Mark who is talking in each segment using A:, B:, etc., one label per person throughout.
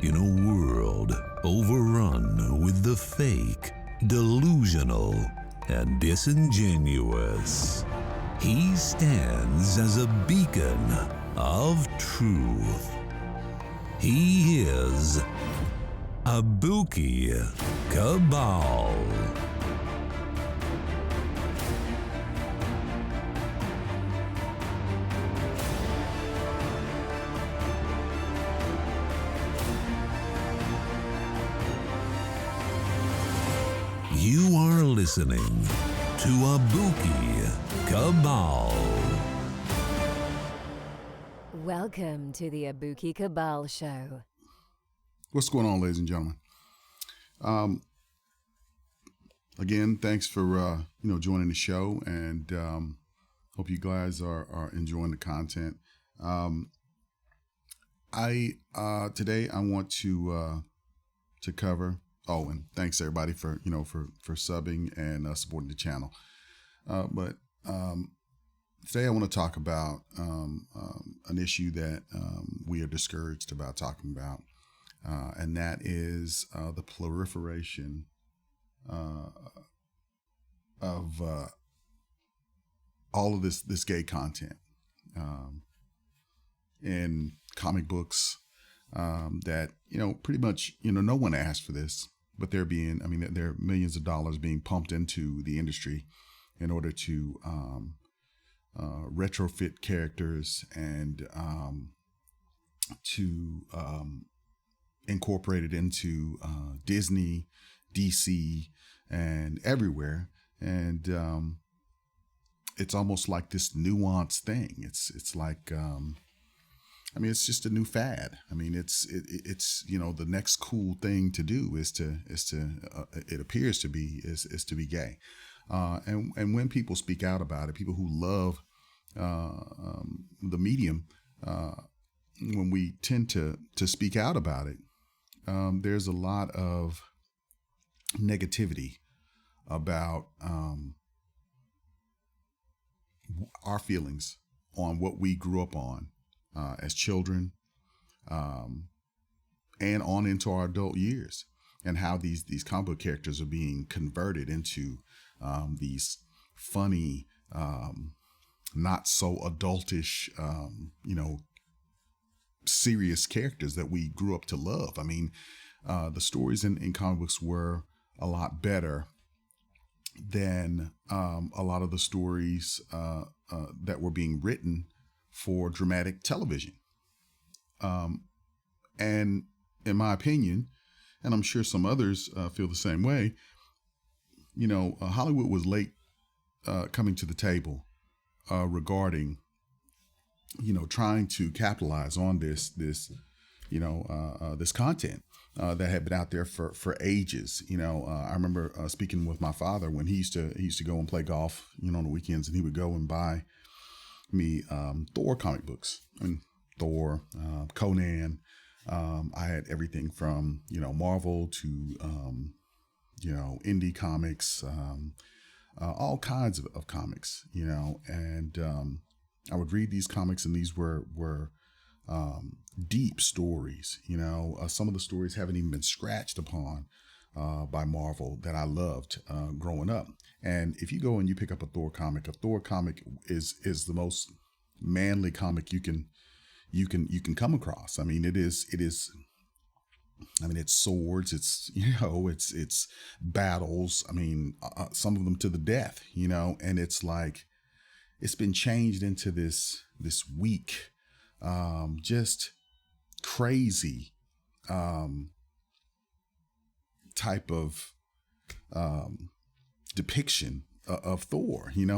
A: In a world overrun with the fake, delusional, and disingenuous, he stands as a beacon of truth. He is Abuki Cabal. You are listening to Abuki Cabal.
B: Welcome to the Abuki Cabal Show.
C: What's going on, ladies and gentlemen? Again, thanks for joining the show, and hope you guys are enjoying the content. Today I want to cover. Oh, and thanks everybody for subbing and supporting the channel. But today I want to talk about an issue that we are discouraged about talking about, and that is the proliferation of all of this gay content in comic books that pretty much no one asked for this. But there are millions of dollars being pumped into the industry in order to retrofit characters and to incorporate it into Disney, DC, and everywhere. And it's almost like this nuanced thing. It's like it's just a new fad. It's the next cool thing to do is to it appears to be is to be gay, and when people speak out about it, people who love the medium, when we tend to speak out about it, there's a lot of negativity about our feelings on what we grew up on as children, and on into our adult years, and how these comic book characters are being converted into these funny, not so adultish, serious characters that we grew up to love. The stories in comic books were a lot better than a lot of the stories that were being written for dramatic television. And in my opinion, and I'm sure some others feel the same way, Hollywood was late coming to the table regarding, trying to capitalize on this content that had been out there for ages. I remember speaking with my father when he used to go and play golf, on the weekends, and he would go and buy me Thor comic books. Thor, Conan. I had everything from Marvel to indie comics, all kinds of comics. And I would read these comics, and these were deep stories. Some of the stories haven't even been scratched upon by Marvel that I loved growing up. And if you go and you pick up a Thor comic is the most manly comic you can come across. It's swords, it's battles. Some of them to the death, and it's like, it's been changed into this weak, just crazy, type of, depiction of Thor, and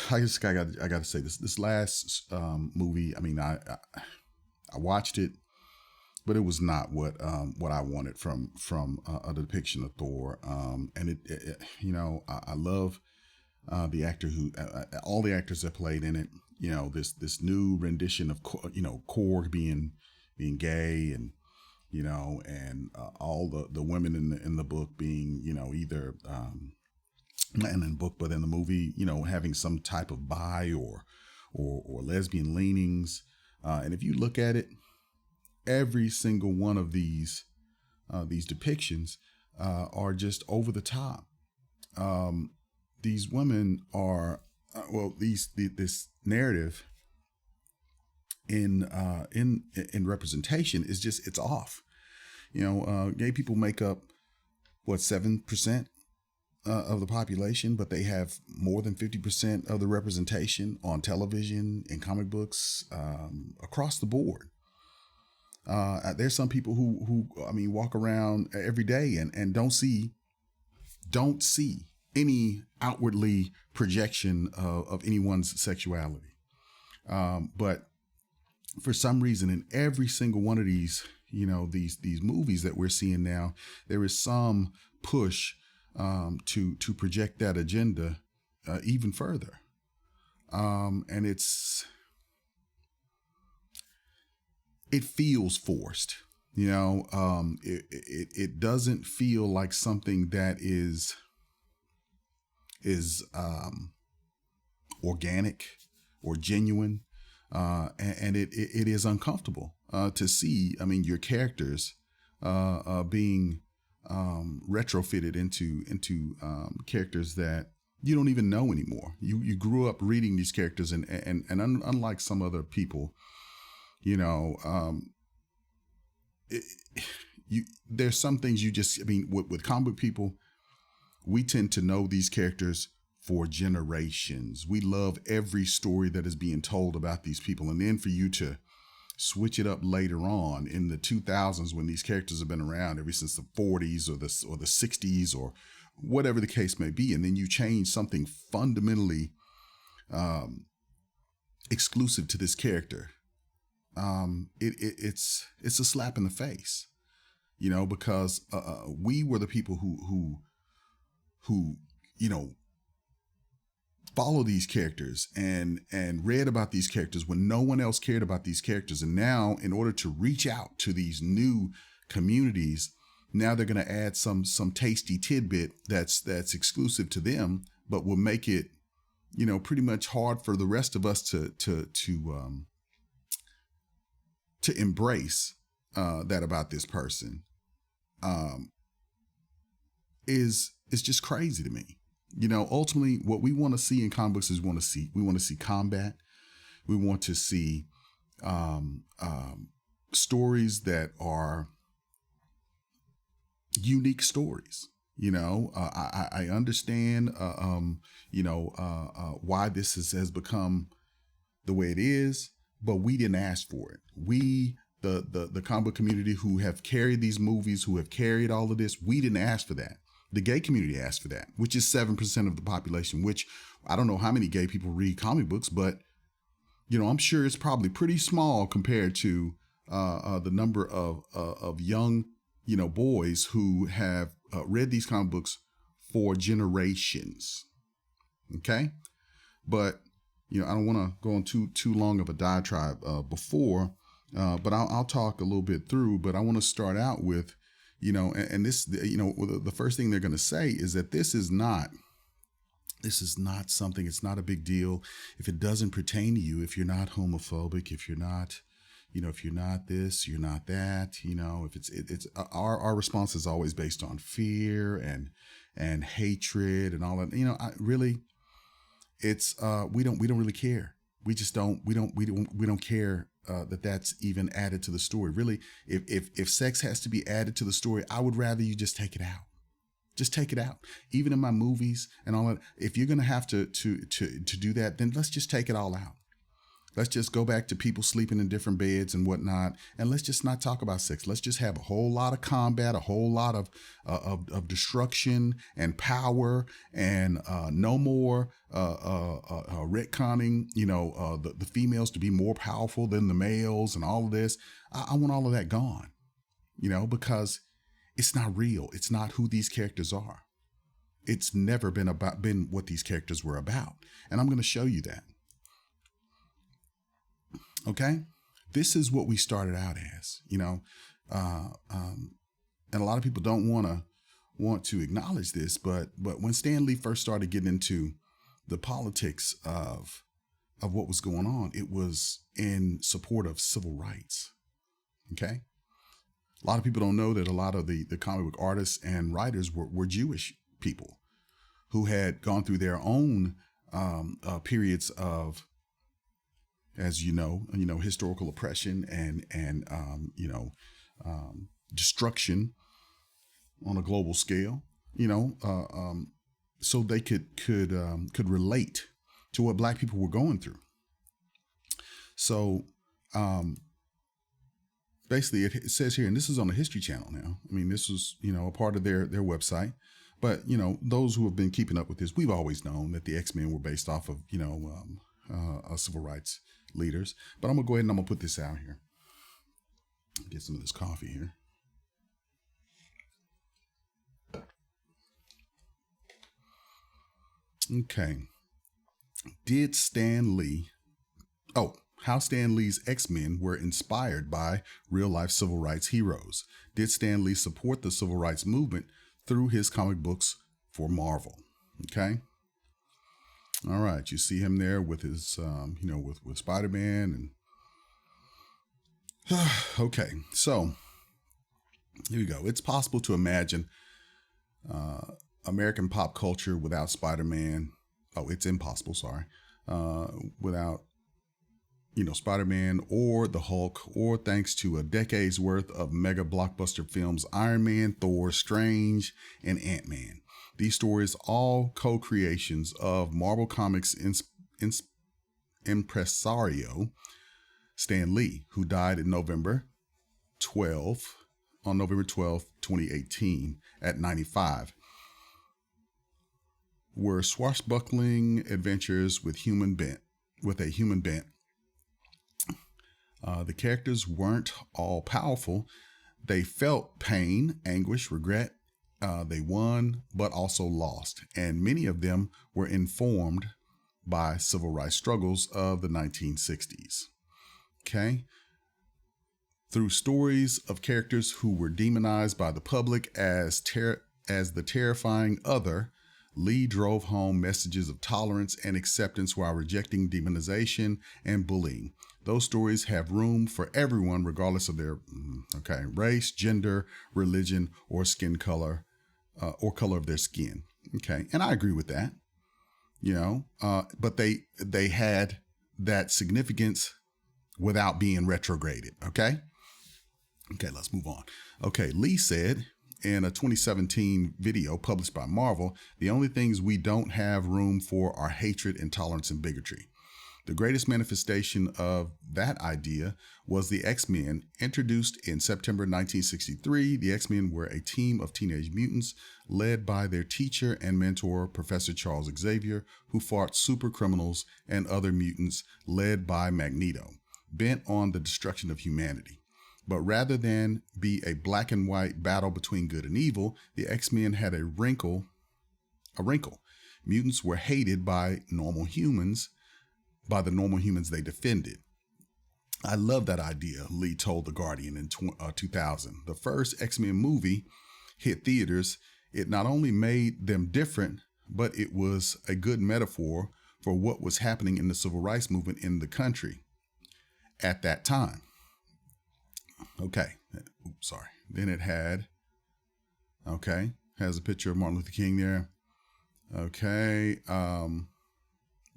C: I just I got to say this last movie. I watched it, but it was not what I wanted from a depiction of Thor. And I love the actor who all the actors that played in it. This new rendition of Korg being gay, and and all the women in the book being either not in the book but in the movie having some type of bi or lesbian leanings. And if you look at it, every single one of these depictions are just over the top. These women are this narrative in representation is just, it's off. Gay people make up 7% of the population, but they have more than 50% of the representation on television, in comic books, across the board. There's some people who walk around every day and don't see any outwardly projection of anyone's sexuality. But for some reason, in every single one of these, these movies that we're seeing now, there is some push to project that agenda even further. And it feels forced. It doesn't feel like something that is organic or genuine, and it is uncomfortable to see. Your characters being retrofitted into characters that you don't even know anymore. You grew up reading these characters, and unlike some other people, there's some things you just, with comic book people, we tend to know these characters for generations. We love every story that is being told about these people. And then for you to switch it up later on in the 2000s, when these characters have been around ever since the 40s or the 60s or whatever the case may be, and then you change something fundamentally exclusive to this character, it's a slap in the face, because we were the people who follow these characters and read about these characters when no one else cared about these characters. And now, in order to reach out to these new communities, now they're going to add some tasty tidbit that's exclusive to them, but will make it, pretty much hard for the rest of us to embrace that about this person. Is just crazy to me. Ultimately, what we want to see in comic books is we want to see combat. We want to see stories that are unique stories. I understand, why this has become the way it is, but we didn't ask for it. We, the comic book community who have carried these movies, who have carried all of this, we didn't ask for that. The gay community asked for that, which is 7% of the population, which I don't know how many gay people read comic books, but, I'm sure it's probably pretty small compared to the number of young, boys who have read these comic books for generations. Okay. But, I don't want to go on too long of a diatribe before, but I'll talk a little bit through, but I want to start out with, and this, the first thing they're going to say is that this is not something, it's not a big deal if it doesn't pertain to you, if you're not homophobic, if you're not, if you're not this, you're not that, if it's our response is always based on fear and hatred and all that, it's, we don't really care. We just don't care that's even added to the story. Really, if sex has to be added to the story, I would rather you just take it out. Just take it out. Even in my movies and all that, if you're gonna have to do that, then let's just take it all out. Let's just go back to people sleeping in different beds and whatnot, and let's just not talk about sex. Let's just have a whole lot of combat, a whole lot of destruction and power, and no more retconning. The females to be more powerful than the males, and all of this. I want all of that gone. Because it's not real. It's not who these characters are. It's never been what these characters were about, and I'm going to show you that. Okay, this is what we started out as, and a lot of people don't want to acknowledge this, but when Stan Lee first started getting into the politics of of what was going on, it was in support of civil rights. Okay. A lot of people don't know that a lot of the comic book artists and writers were Jewish people who had gone through their own periods of, as you know, historical oppression and destruction on a global scale. So they could relate to what Black people were going through. So basically, it says here, and this is on the History Channel now. I mean, this was a part of their website. But those who have been keeping up with this, we've always known that the X-Men were based off of civil rights leaders. But I'm gonna go ahead and I'm gonna put this out here. Get some of this coffee here. Okay. Did Stan Lee? Oh, how Stan Lee's X-Men were inspired by real-life civil rights heroes. Did Stan Lee support the civil rights movement through his comic books for Marvel? Okay. All right. You see him there with his, with Spider-Man and okay. So here we go. It's possible to imagine American pop culture without Spider-Man. Oh, it's impossible. Sorry. Without Spider-Man or the Hulk, or thanks to a decade's worth of mega blockbuster films, Iron Man, Thor, Strange, and Ant-Man. These stories, all co-creations of Marvel Comics impresario Stan Lee, who died on November 12, 2018 at 95, were swashbuckling adventures with a human bent. The characters weren't all powerful. They felt pain, anguish, regret. They won, but also lost. And many of them were informed by civil rights struggles of the 1960s. Okay. Through stories of characters who were demonized by the public as the terrifying other, Lee drove home messages of tolerance and acceptance while rejecting demonization and bullying. Those stories have room for everyone, regardless of their race, gender, religion, or skin color, or color of their skin. Okay, and I agree with that. But they had that significance without being retrograded. Okay, let's move on. Okay, Lee said in a 2017 video published by Marvel, the only things we don't have room for are hatred, intolerance, and bigotry. The greatest manifestation of that idea was the X-Men. Introduced in September 1963, the X-Men were a team of teenage mutants led by their teacher and mentor, Professor Charles Xavier, who fought super criminals and other mutants led by Magneto, bent on the destruction of humanity. But rather than be a black and white battle between good and evil, the X-Men had a wrinkle. Mutants were hated by the normal humans they defended. I love that idea, Lee told The Guardian in 2000. The first X-Men movie hit theaters. It not only made them different, but it was a good metaphor for what was happening in the civil rights movement in the country at that time. Okay. Oops, sorry. Then it has a picture of Martin Luther King there. Okay.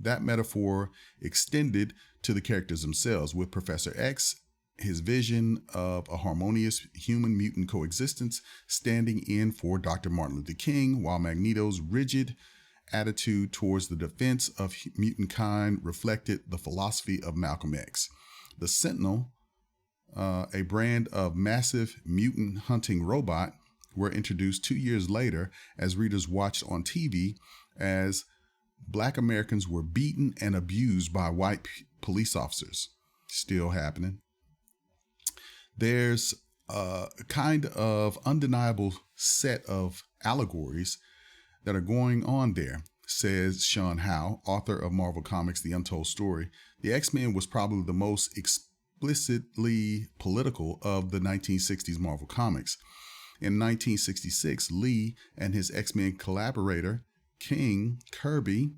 C: That metaphor extended to the characters themselves, with Professor X, his vision of a harmonious human-mutant coexistence, standing in for Dr. Martin Luther King, while Magneto's rigid attitude towards the defense of mutant kind reflected the philosophy of Malcolm X. The Sentinel, a brand of massive mutant hunting robot, were introduced 2 years later as readers watched on TV as Black Americans were beaten and abused by white police officers. Still happening. There's a kind of undeniable set of allegories that are going on there, says Sean Howe, author of Marvel Comics, The Untold Story. The X-Men was probably the most explicitly political of the 1960s Marvel Comics. In 1966, Lee and his X-Men collaborator, King Kirby,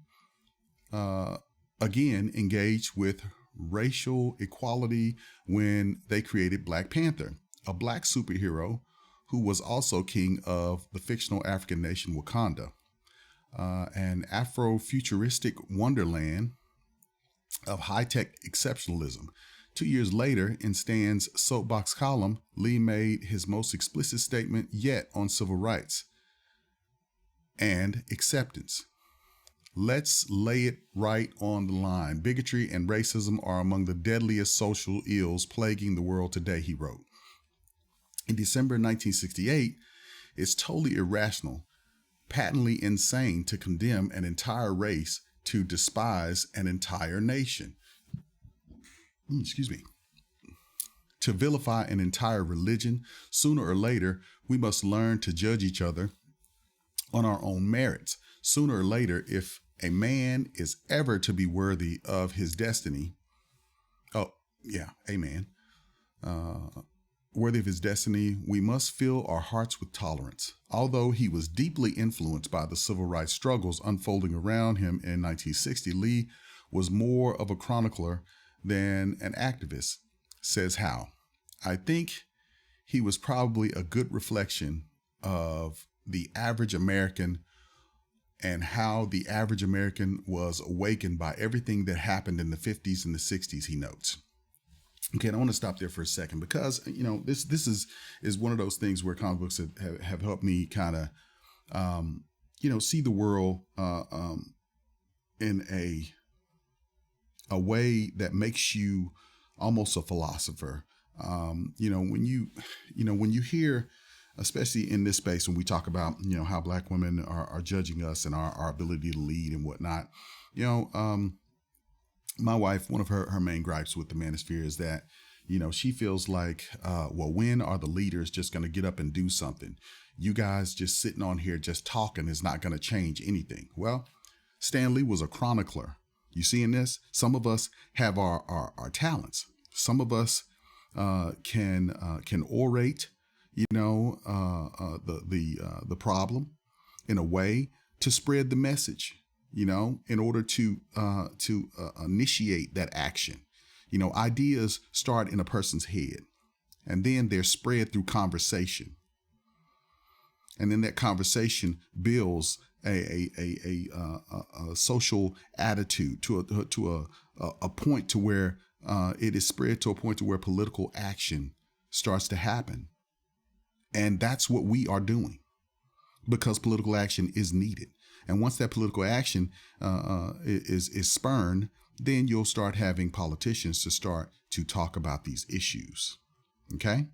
C: again engaged with racial equality when they created Black Panther, a Black superhero who was also king of the fictional African nation Wakanda, an Afro-futuristic wonderland of high-tech exceptionalism. 2 years later, in Stan's soapbox column, Lee made his most explicit statement yet on civil rights and acceptance. Let's lay it right on the line. Bigotry and racism are among the deadliest social ills plaguing the world today, he wrote. In December 1968, it's totally irrational, patently insane to condemn an entire race, to despise an entire nation. Excuse me. To vilify an entire religion. Sooner or later, we must learn to judge each other on our own merits. Sooner or later, if a man is ever to be worthy of his destiny, worthy of his destiny, we must fill our hearts with tolerance. Although he was deeply influenced by the civil rights struggles unfolding around him in 1960, Lee was more of a chronicler than an activist, says Howe. I think he was probably a good reflection of the average American and how the average American was awakened by everything that happened in the 50s and the 60s, he notes. Okay, and I want to stop there for a second because, this is one of those things where comic books have helped me kind of, see the world in a way that makes you almost a philosopher. When you hear, especially in this space, when we talk about, how Black women are judging us and our ability to lead and whatnot, my wife, one of her main gripes with the manosphere is that, she feels like, when are the leaders just going to get up and do something? You guys just sitting on here just talking is not going to change anything. Well, Stan Lee was a chronicler. You see in this, some of us have our talents. Some of us can orate, the problem in a way to spread the message, in order to initiate that action. Ideas start in a person's head and then they're spread through conversation. And then that conversation builds a social attitude to a point to where it is spread to a point to where political action starts to happen. And that's what we are doing because political action is needed. And once that political action is spurned, then you'll start having politicians to start to talk about these issues. Okay?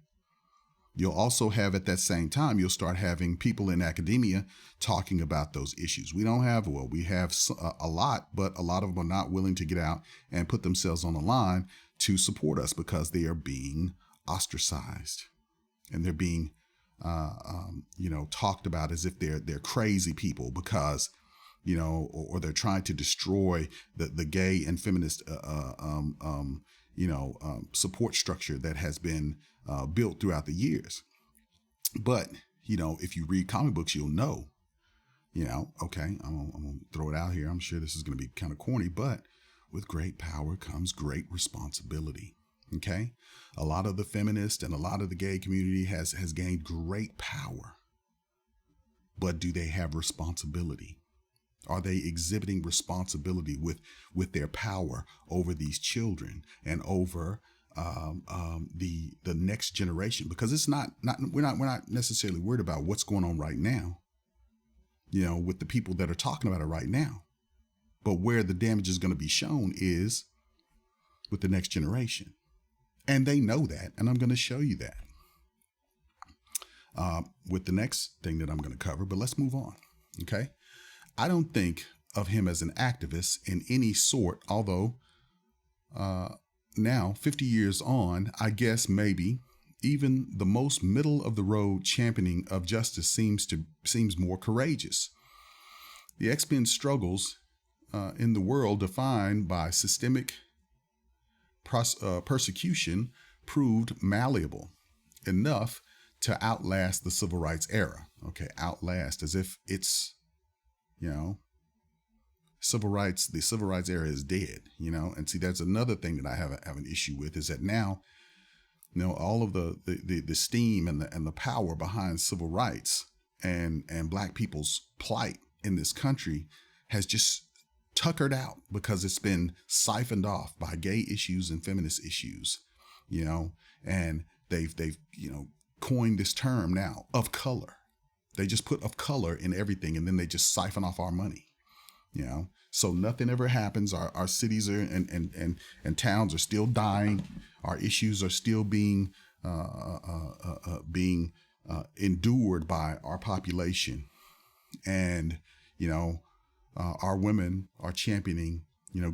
C: You'll also have at that same time, you'll start having people in academia talking about those issues. We have a lot, but a lot of them are not willing to get out and put themselves on the line to support us because they are being ostracized and they're being talked about as if they're crazy people because, or they're trying to destroy the gay and feminist, support structure that has been built throughout the years. But, if you read comic books, you'll know, okay, I'm going to throw it out here. I'm sure this is going to be kind of corny, but with great power comes great responsibility. Okay. A lot of the feminist and a lot of the gay community has gained great power, but do they have responsibility? Are they exhibiting responsibility with their power over these children and over the next generation? Because it's we're not necessarily worried about what's going on right now, with the people that are talking about it right now, but where the damage is going to be shown is with the next generation. And they know that, and I'm going to show you that with the next thing that I'm going to cover, but let's move on, okay? I don't think of him as an activist in any sort, although now, 50 years on, I guess maybe even the most middle-of-the-road championing of justice seems more courageous. The X-Men struggles in the world defined by systemic persecution proved malleable enough to outlast the civil rights era. Okay, outlast as if it's, the civil rights era is dead, and see, that's another thing that I have an issue with, is that now, all of the steam and the power behind civil rights and black people's plight in this country has just tuckered out because it's been siphoned off by gay issues and feminist issues, and they've coined this term now of color. They just put of color in everything, and then they just siphon off our money, so nothing ever happens. Our cities are and towns are still dying. Our issues are still being endured by our population, and our women are championing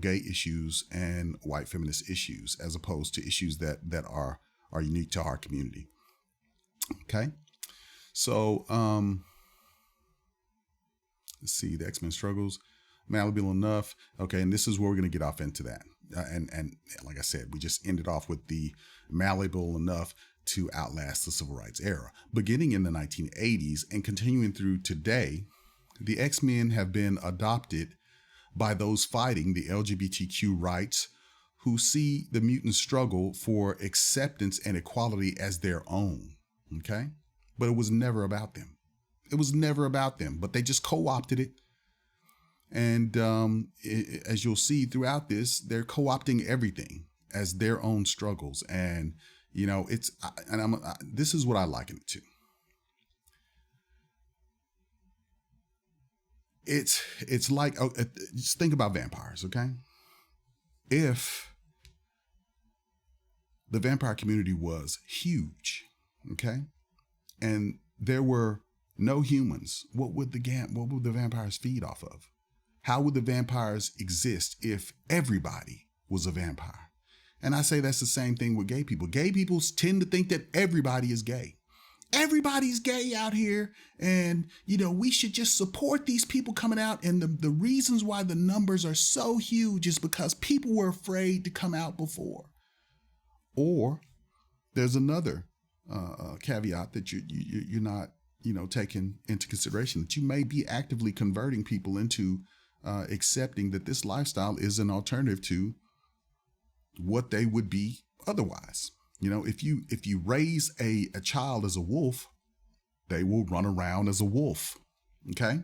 C: gay issues and white feminist issues, as opposed to issues that are unique to our community. Okay, so let's see, the X-Men struggles, malleable enough. Okay, and this is where we're going to get off into that. And like I said, we just ended off with the malleable enough to outlast the civil rights era. Beginning in the 1980s and continuing through today, the X-Men have been adopted by those fighting the LGBTQ rights, who see the mutant struggle for acceptance and equality as their own. Okay, but it was never about them. It was never about them, but they just co-opted it. And as you'll see throughout this, they're co-opting everything as their own struggles. And, this is what I liken it to. It's like, just think about vampires, okay? If the vampire community was huge, okay, and there were no humans, what would the vampires feed off of? How would the vampires exist if everybody was a vampire? And I say that's the same thing with gay people. Gay people tend to think that everybody is gay. Everybody's gay out here, and we should just support these people coming out. And the reasons why the numbers are so huge is because people were afraid to come out before. Or there's another caveat that you're not taking into consideration, that you may be actively converting people into accepting that this lifestyle is an alternative to what they would be otherwise. If you raise a child as a wolf, they will run around as a wolf. Okay.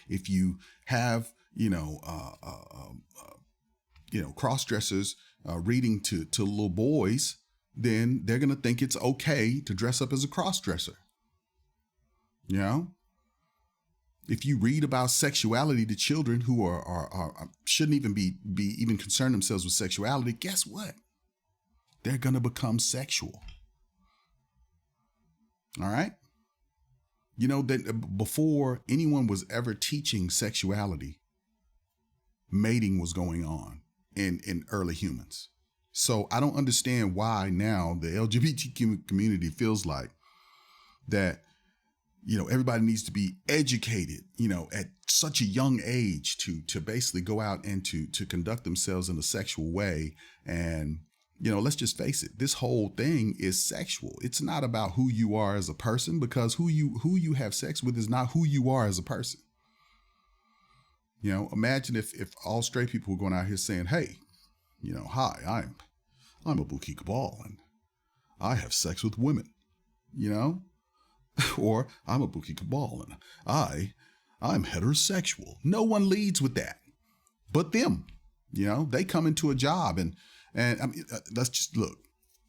C: If you have, cross-dressers reading to little boys, then they're going to think it's okay to dress up as a cross-dresser. If you read about sexuality to children who are shouldn't even be even concern themselves with sexuality, guess what? They're going to become sexual. All right. That before anyone was ever teaching sexuality, mating was going on in early humans. So I don't understand why now the LGBT community feels like that, everybody needs to be educated, at such a young age to basically go out and to conduct themselves in a sexual way. And, let's just face it, this whole thing is sexual. It's not about who you are as a person, because who you have sex with is not who you are as a person. Imagine if all straight people were going out here saying, hey, hi, I'm Abuki Cabal and I have sex with women, or I'm Abuki Cabal and I'm heterosexual. No one leads with that but them. They come into a job and I mean, let's just look.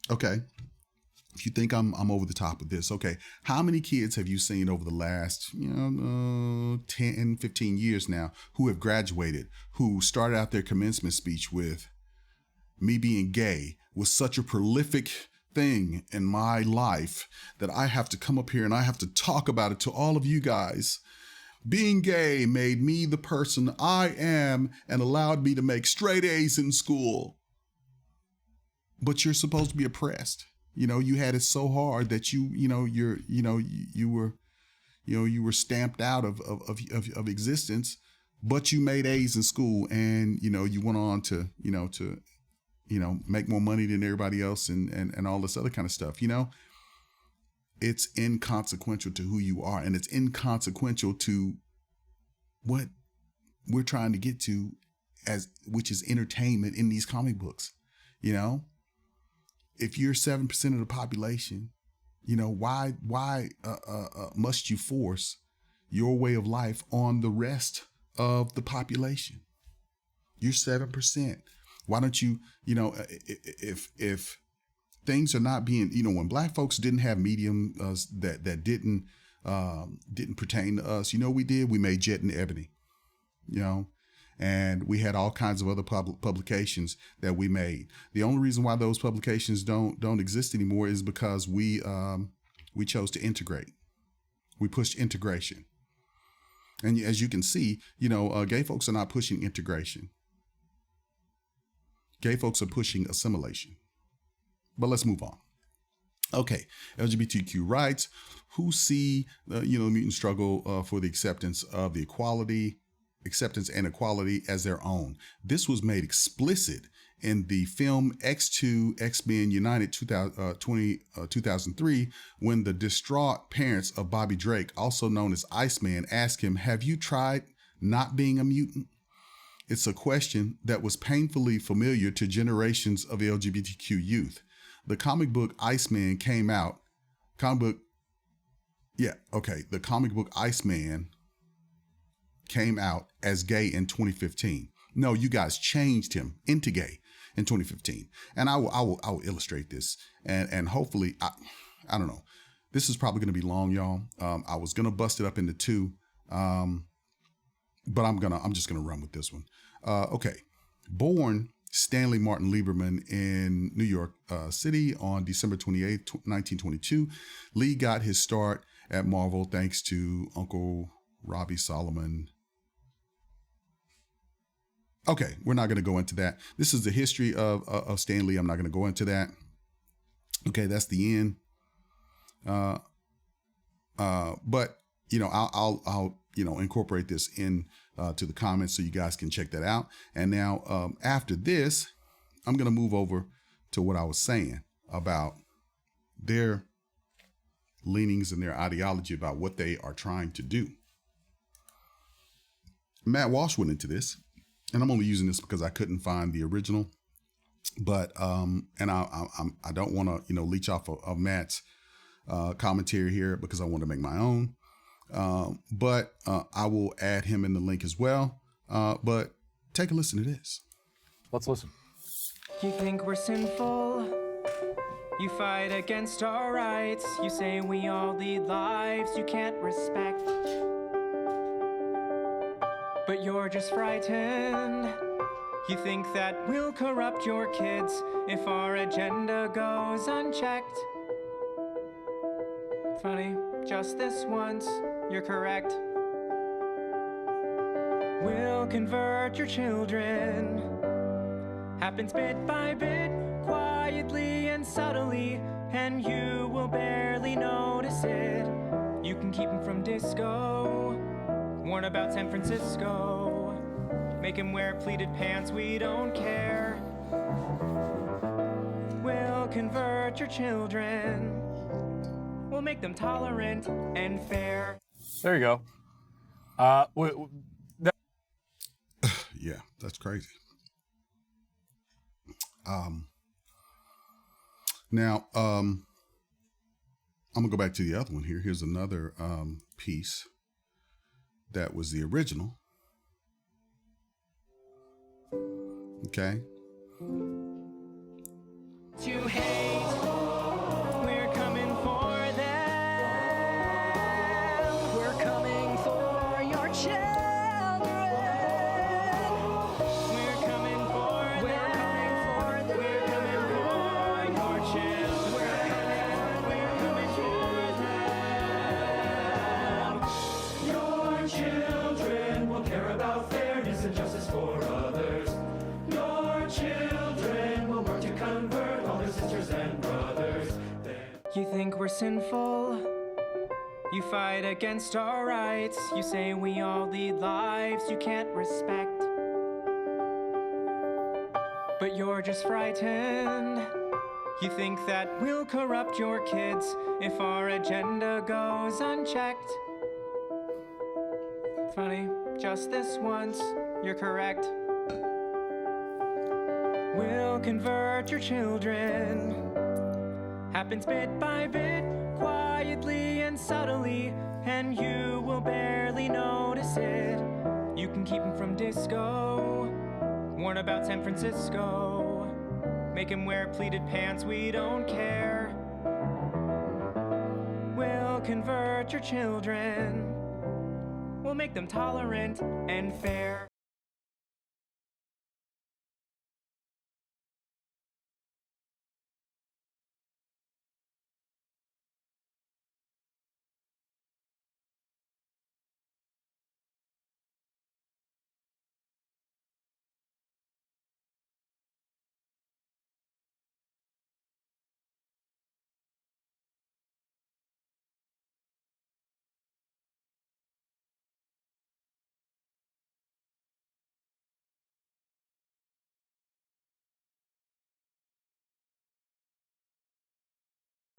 C: Okay. If you think I'm over the top of this, okay, how many kids have you seen over the last 10, 15 years now who have graduated, who started out their commencement speech with, me being gay was such a prolific thing in my life that I have to come up here and I have to talk about it to all of you guys. Being gay made me the person I am and allowed me to make straight A's in school. But you're supposed to be oppressed. You had it so hard that you were stamped out of existence, but you made A's in school and, you went on to make more money than everybody else and all this other kind of stuff. It's inconsequential to who you are, and it's inconsequential to what we're trying to get to, which is entertainment in these comic books. You know, if you're 7% of the population, you know, why must you force your way of life on the rest of the population? You're 7%. Why don't you, you know, if things are not being, you know, when black folks didn't have medium that didn't pertain to us, you know, we made Jet and Ebony, you know, and we had all kinds of other publications that we made. The only reason why those publications don't exist anymore is because we chose to integrate. We pushed integration. And as you can see, you know, gay folks are not pushing integration. Gay folks are pushing assimilation. But let's move on. Okay, LGBTQ rights. Who see, mutant struggle for the acceptance of the acceptance and equality as their own. This was made explicit in the film X2 X-Men United 2003, when the distraught parents of Bobby Drake, also known as Iceman, asked him, "Have you tried not being a mutant?" It's a question that was painfully familiar to generations of LGBTQ youth. The comic book Iceman came out. The comic book Iceman came out as gay in 2015. No, you guys changed him into gay in 2015. And I will illustrate this. And hopefully, I don't know. This is probably going to be long, y'all. I was going to bust it up into two. But I'm just going to run with this one. Okay. Born Stanley Martin Lieberman in New York City on December 28, 1922. Lee got his start at Marvel thanks to Uncle Robbie Solomon. Okay, we're not going to go into that. This is the history of Stan Lee. I'm not going to go into that. Okay, that's the end. But you know, I'll incorporate this in to the comments so you guys can check that out. And now after this, I'm going to move over to what I was saying about their leanings and their ideology about what they are trying to do. Matt Walsh went into this, and I'm only using this because I couldn't find the original. But and I don't want to leech off of Matt's commentary here because I want to make my own. But I will add him in the link as well. But take a listen to this.
D: Let's listen.
E: You think we're sinful? You fight against our rights. You say we all lead lives you can't respect. But you're just frightened. You think that we'll corrupt your kids if our agenda goes unchecked. Funny, just this once, you're correct. We'll convert your children. Happens bit by bit, quietly and subtly, and you will barely notice it. You can keep him from disco, warn about San Francisco. Make him wear pleated pants, we don't care. We'll convert your children. We'll make them tolerant and fair.
D: There you go.
C: Yeah, that's crazy. Now, I'm gonna go back to the other one here. Here's another piece that was the original. Okay.
E: To hate, we're coming for them. We're coming for your children. We're coming for them. We're coming for them. We're coming for your children. We're coming for them. Your children will care about fairness and justice for others. Your children will work to convert all their sisters and brothers. You think we're sinful? You fight against our rights. You say we all lead lives you can't respect. But you're just frightened. You think that we'll corrupt your kids if our agenda goes unchecked. Funny,
F: just this once, you're correct. We'll convert your children. Happens bit by bit, quietly and subtly, and you will barely notice it. You can keep him from disco, warn about San Francisco. Make him wear pleated pants, we don't care. We'll convert your children. We'll make them tolerant and fair.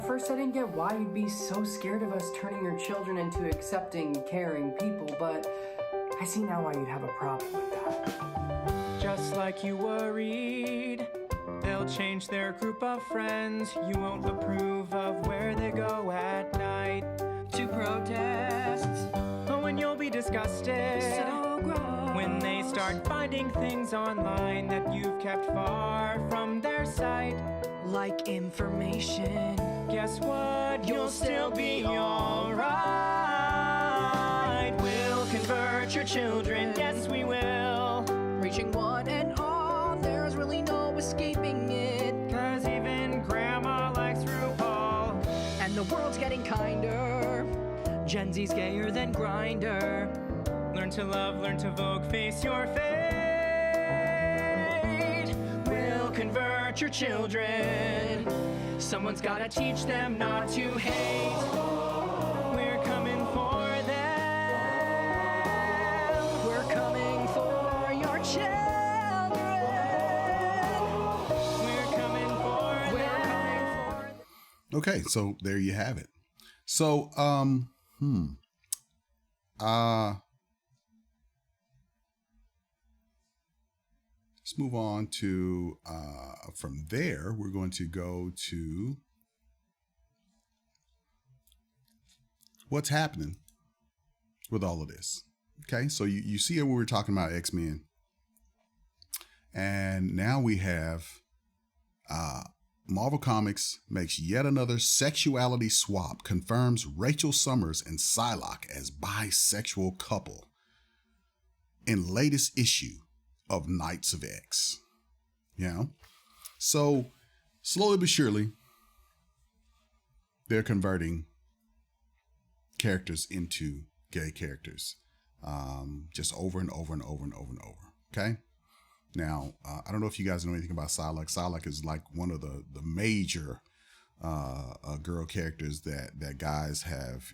G: First, I didn't get why you'd be so scared of us turning your children into accepting, caring people, but I see now why you'd have a problem with that.
F: Just like you worried, they'll change their group of friends. You won't approve of where they go at night to protests. Oh, and you'll be disgusted so gross when they start finding things online that you've kept far from their sight. Like information. Guess what? You'll still be alright. We'll convert your children, yes we will.
G: Reaching one and all, there's really no escaping it.
F: 'Cause even grandma likes RuPaul.
G: And the world's getting kinder.
F: Gen Z's gayer than Grindr. Learn to love, learn to vogue, face your fate. We'll convert your children. Someone's gotta teach them not to hate. We're coming for them.
G: We're coming for your children.
F: We're coming for them.
C: Okay, so there you have it. So, let's move on to, from there, we're going to go to what's happening with all of this. Okay, so you see it when we were talking about X-Men. And now we have Marvel Comics makes yet another sexuality swap, confirms Rachel Summers and Psylocke as bisexual couple in latest issue of Knights of X. Yeah. So slowly but surely, they're converting characters into gay characters, just over and over and over and over and over. Okay. Now, I don't know if you guys know anything about Psylocke. Psylocke is like one of the major girl characters that guys have,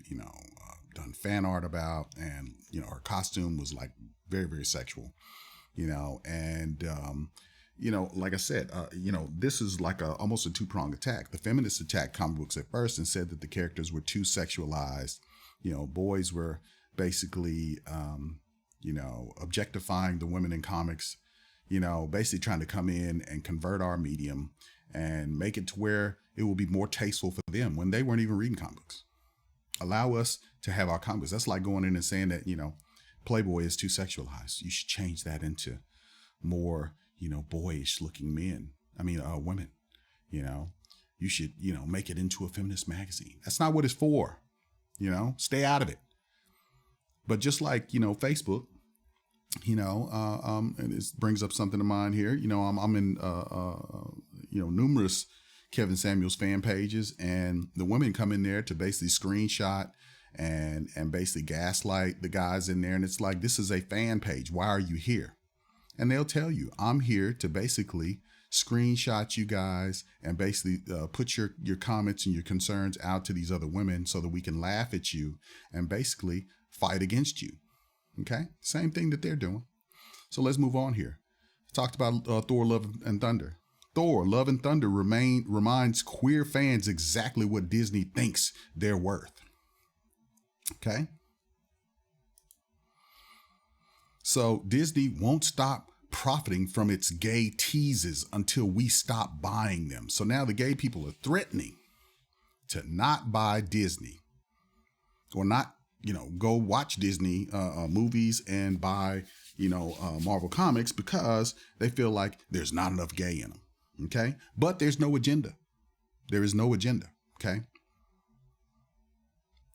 C: done fan art about. And, her costume was like very, very sexual, and, like I said, this is like almost a two-pronged attack. The feminists attacked comic books at first and said that the characters were too sexualized. Boys were basically, objectifying the women in comics, basically trying to come in and convert our medium and make it to where it will be more tasteful for them when they weren't even reading comics. Allow us to have our comics. That's like going in and saying that, Playboy is too sexualized. You should change that into more, boyish looking women. You should, make it into a feminist magazine. That's not what it's for. Stay out of it. But just like, Facebook, and this brings up something to mind here. I'm in, numerous Kevin Samuels fan pages, and the women come in there to basically screenshot and basically gaslight the guys in there. And it's like, this is a fan page. Why are you here? And they'll tell you, I'm here to basically screenshot you guys and basically put your comments and your concerns out to these other women so that we can laugh at you and basically fight against you. Okay, same thing that they're doing. So let's move on here. Talked about Thor: Love and Thunder. Thor: Love and Thunder reminds queer fans exactly what Disney thinks they're worth. Okay. So Disney won't stop profiting from its gay teases until we stop buying them. So now the gay people are threatening to not buy Disney or not, go watch Disney movies and buy, Marvel comics because they feel like there's not enough gay in them. Okay. But there's no agenda. There is no agenda. Okay.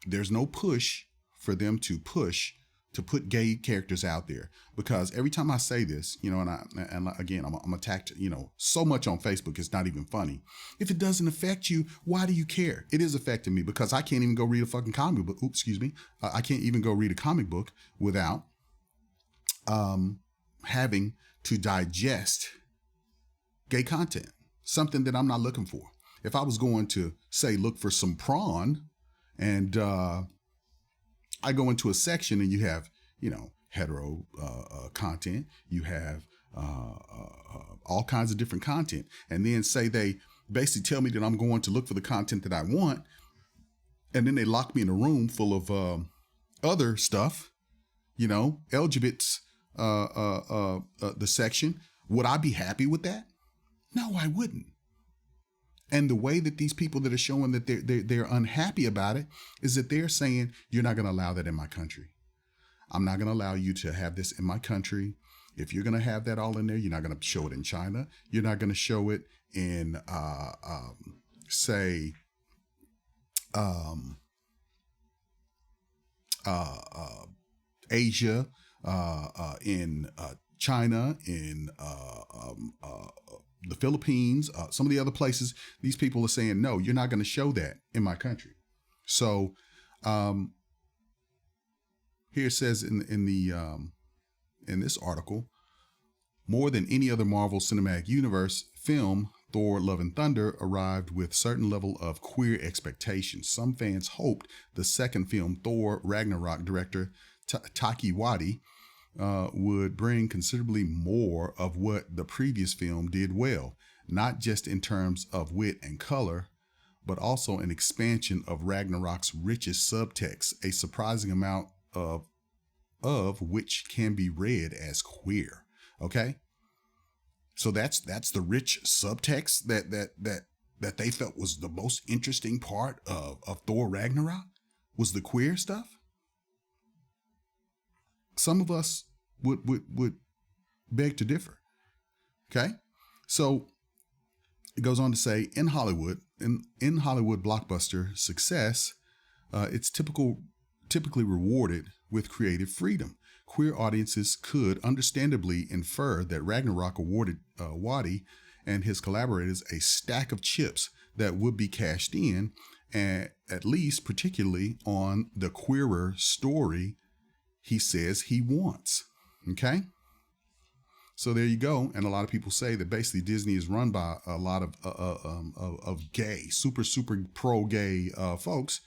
C: There's no push for them to put gay characters out there, because every time I say this, and again, I'm attacked, so much on Facebook, it's not even funny. If it doesn't affect you, why do you care? It is affecting me because I can't even go read a fucking comic book. Oops, excuse me. I can't even go read a comic book without having to digest gay content, something that I'm not looking for. If I was going to say, look for some prawn, and I go into a section and you have, hetero content, you have all kinds of different content, and then say they basically tell me that I'm going to look for the content that I want, and then they lock me in a room full of other stuff, LGBTs, the section. Would I be happy with that? No, I wouldn't. And the way that these people that are showing that they're unhappy about it is that they're saying, you're not going to allow that in my country. I'm not going to allow you to have this in my country. If you're going to have that all in there, you're not going to show it in China. You're not going to show it in, say, Asia, in China, in the Philippines, some of the other places. These people are saying, no, you're not going to show that in my country. So here it says in this article, more than any other Marvel Cinematic Universe film, Thor: Love and Thunder arrived with certain level of queer expectations. Some fans hoped the second film, Thor: Ragnarok, director Taiki Waititi would bring considerably more of what the previous film did well, not just in terms of wit and color, but also an expansion of Ragnarok's richest subtext, a surprising amount of which can be read as queer. Okay, so that's the rich subtext that they felt was the most interesting part of Thor Ragnarok, was the queer stuff. Some of us would beg to differ. Okay, so it goes on to say, in Hollywood blockbuster success, it's typically rewarded with creative freedom. Queer audiences could understandably infer that Ragnarok awarded Waititi and his collaborators a stack of chips that would be cashed in, at least particularly on the queerer story he says he wants. Okay, so there you go. And a lot of people say that basically Disney is run by a lot of gay, super pro gay folks,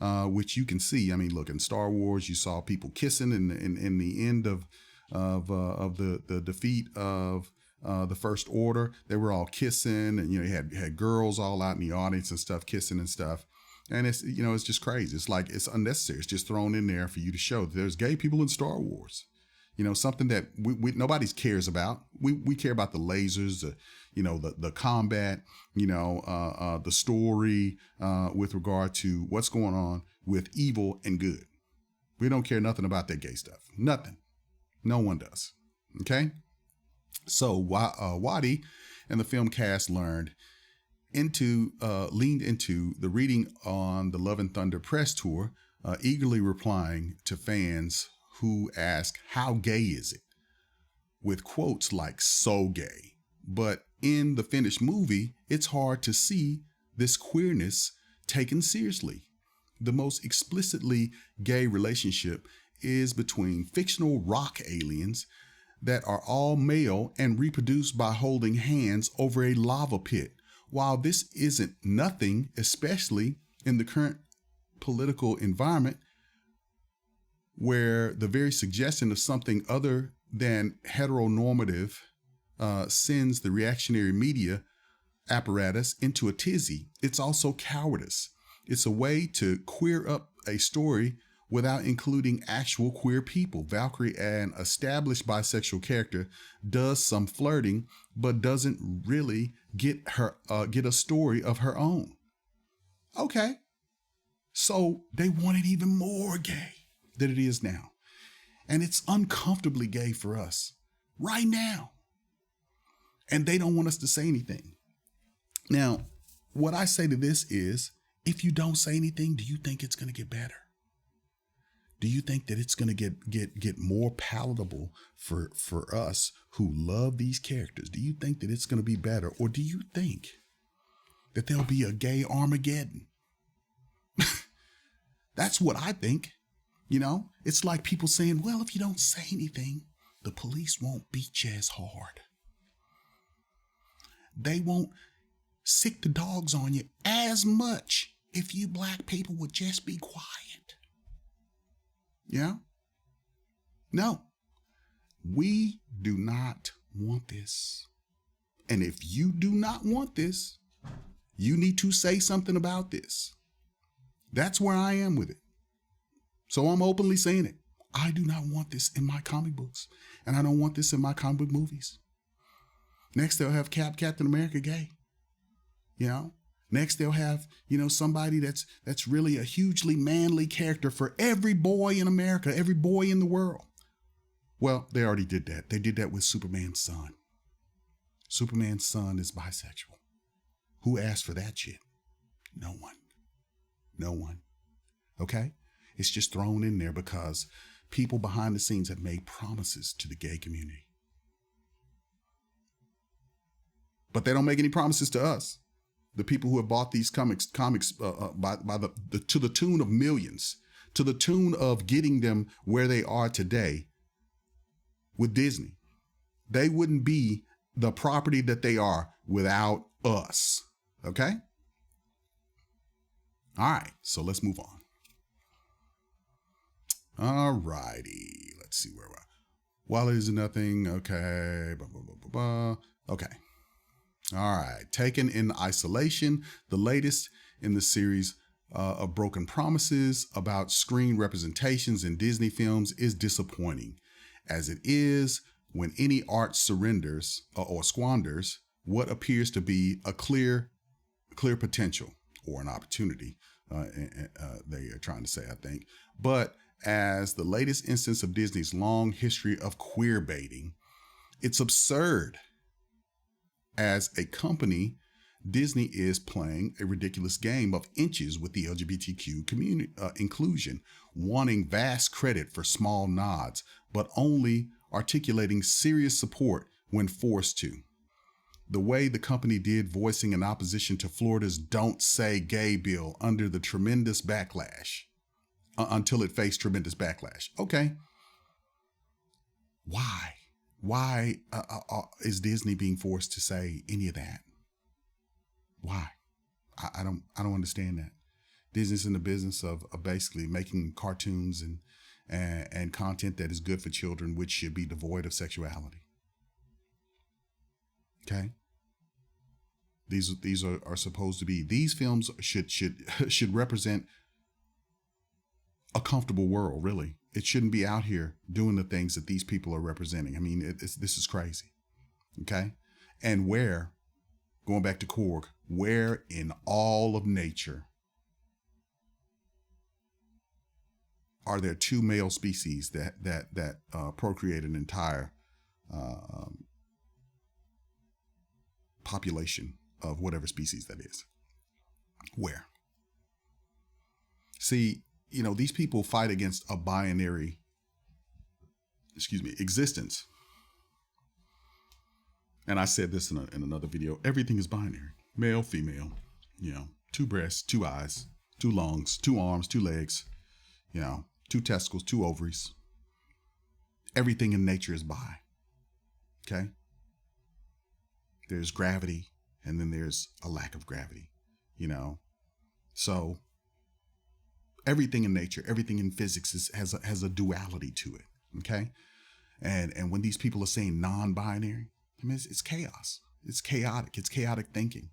C: which you can see. I mean, look, in Star Wars, you saw people kissing in the end of the defeat of the First Order. They were all kissing, and you had girls all out in the audience and stuff, kissing and stuff. And it's just crazy. It's like, it's unnecessary. It's just thrown in there for you to show that there's gay people in Star Wars. Something that we nobody cares about. We care about the lasers, the combat, the story with regard to what's going on with evil and good. We don't care nothing about that gay stuff. Nothing. No one does. Okay. So Waititi and the film cast leaned into the reading on the Love and Thunder press tour, eagerly replying to fans who ask, how gay is it? With quotes like, so gay. But in the finished movie, it's hard to see this queerness taken seriously. The most explicitly gay relationship is between fictional rock aliens that are all male and reproduced by holding hands over a lava pit. While this isn't nothing, especially in the current political environment, where the very suggestion of something other than heteronormative sends the reactionary media apparatus into a tizzy, it's also cowardice. It's a way to queer up a story without including actual queer people. Valkyrie, an established bisexual character, does some flirting, but doesn't really get a story of her own. Okay. So they want it even more gay than it is now. And it's uncomfortably gay for us right now. And they don't want us to say anything. Now, what I say to this is, if you don't say anything, do you think it's going to get better? Do you think that it's going to get more palatable for us who love these characters? Do you think that it's going to be better? Or do you think that there'll be a gay Armageddon? That's what I think. You know, it's like people saying, well, if you don't say anything, the police won't beat you as hard. They won't sick the dogs on you as much if you black people would just be quiet. Yeah? No. We do not want this. And if you do not want this, you need to say something about this. That's where I am with it. So I'm openly saying it. I do not want this in my comic books. And I don't want this in my comic book movies. Next, they'll have Captain America gay. You know? Next, they'll have, somebody that's really a hugely manly character for every boy in America, every boy in the world. Well, they already did that. They did that with Superman's son. Superman's son is bisexual. Who asked for that shit? No one. No one. Okay? It's just thrown in there because people behind the scenes have made promises to the gay community. But they don't make any promises to us. The people who have bought these comics by to the tune of millions, to the tune of getting them where they are today with Disney. They wouldn't be the property that they are without us. Okay? All right, so let's move on. All righty, let's see where we're at. While it is nothing, okay, okay. All right, Taken in Isolation, the latest in the series of broken promises about screen representations in Disney films, is disappointing, as it is when any art surrenders or squanders what appears to be a clear potential or an opportunity, they are trying to say, I think. But as the latest instance of Disney's long history of queer baiting, it's absurd. As a company, Disney is playing a ridiculous game of inches with the LGBTQ community inclusion, wanting vast credit for small nods, but only articulating serious support when forced to. The way the company did voicing an opposition to Florida's Don't Say Gay bill under the tremendous backlash, until it faced tremendous backlash. Okay. Why? Why is Disney being forced to say any of that? Why? I don't understand that. Disney's in the business of basically making cartoons and content that is good for children, which should be devoid of sexuality. Okay. These are supposed to be, these films should represent a comfortable world, really. It shouldn't be out here doing the things that these people are representing. I mean, this is crazy. Okay. And where, going back to Korg, where in all of nature are there two male species that procreate an entire population of whatever species that is? Where? See, these people fight against a binary, existence. And I said this in another video. Everything is binary. Male, female, two breasts, two eyes, two lungs, two arms, two legs, two testicles, two ovaries. Everything in nature is bi. Okay? There's gravity, and then there's a lack of gravity, So everything in nature, everything in physics has a duality to it. Okay. And when these people are saying non-binary, I mean, it's chaos. It's chaotic. It's chaotic thinking.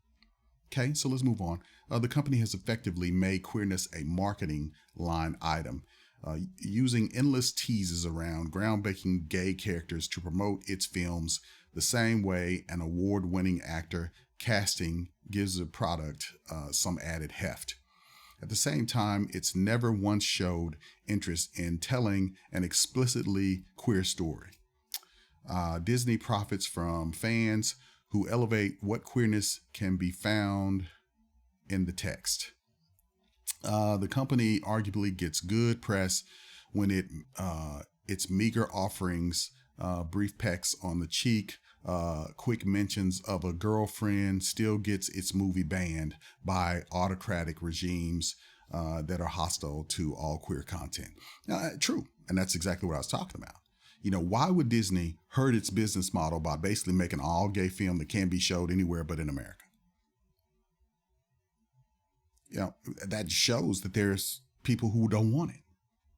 C: Okay. So let's move on. The company has effectively made queerness a marketing line item. using endless teases around groundbreaking gay characters to promote its films the same way an award-winning actor casting gives a product some added heft. At the same time, it's never once showed interest in telling an explicitly queer story. Disney profits from fans who elevate what queerness can be found in the text. The company arguably gets good press when its meager offerings, brief pecks on the cheek, quick mentions of a girlfriend still gets its movie banned by autocratic regimes that are hostile to all queer content. True, and that's exactly what I was talking about. You know, why would Disney hurt its business model by basically making an all-gay film that can't be showed anywhere but in America? You know, that shows that there's people who don't want it,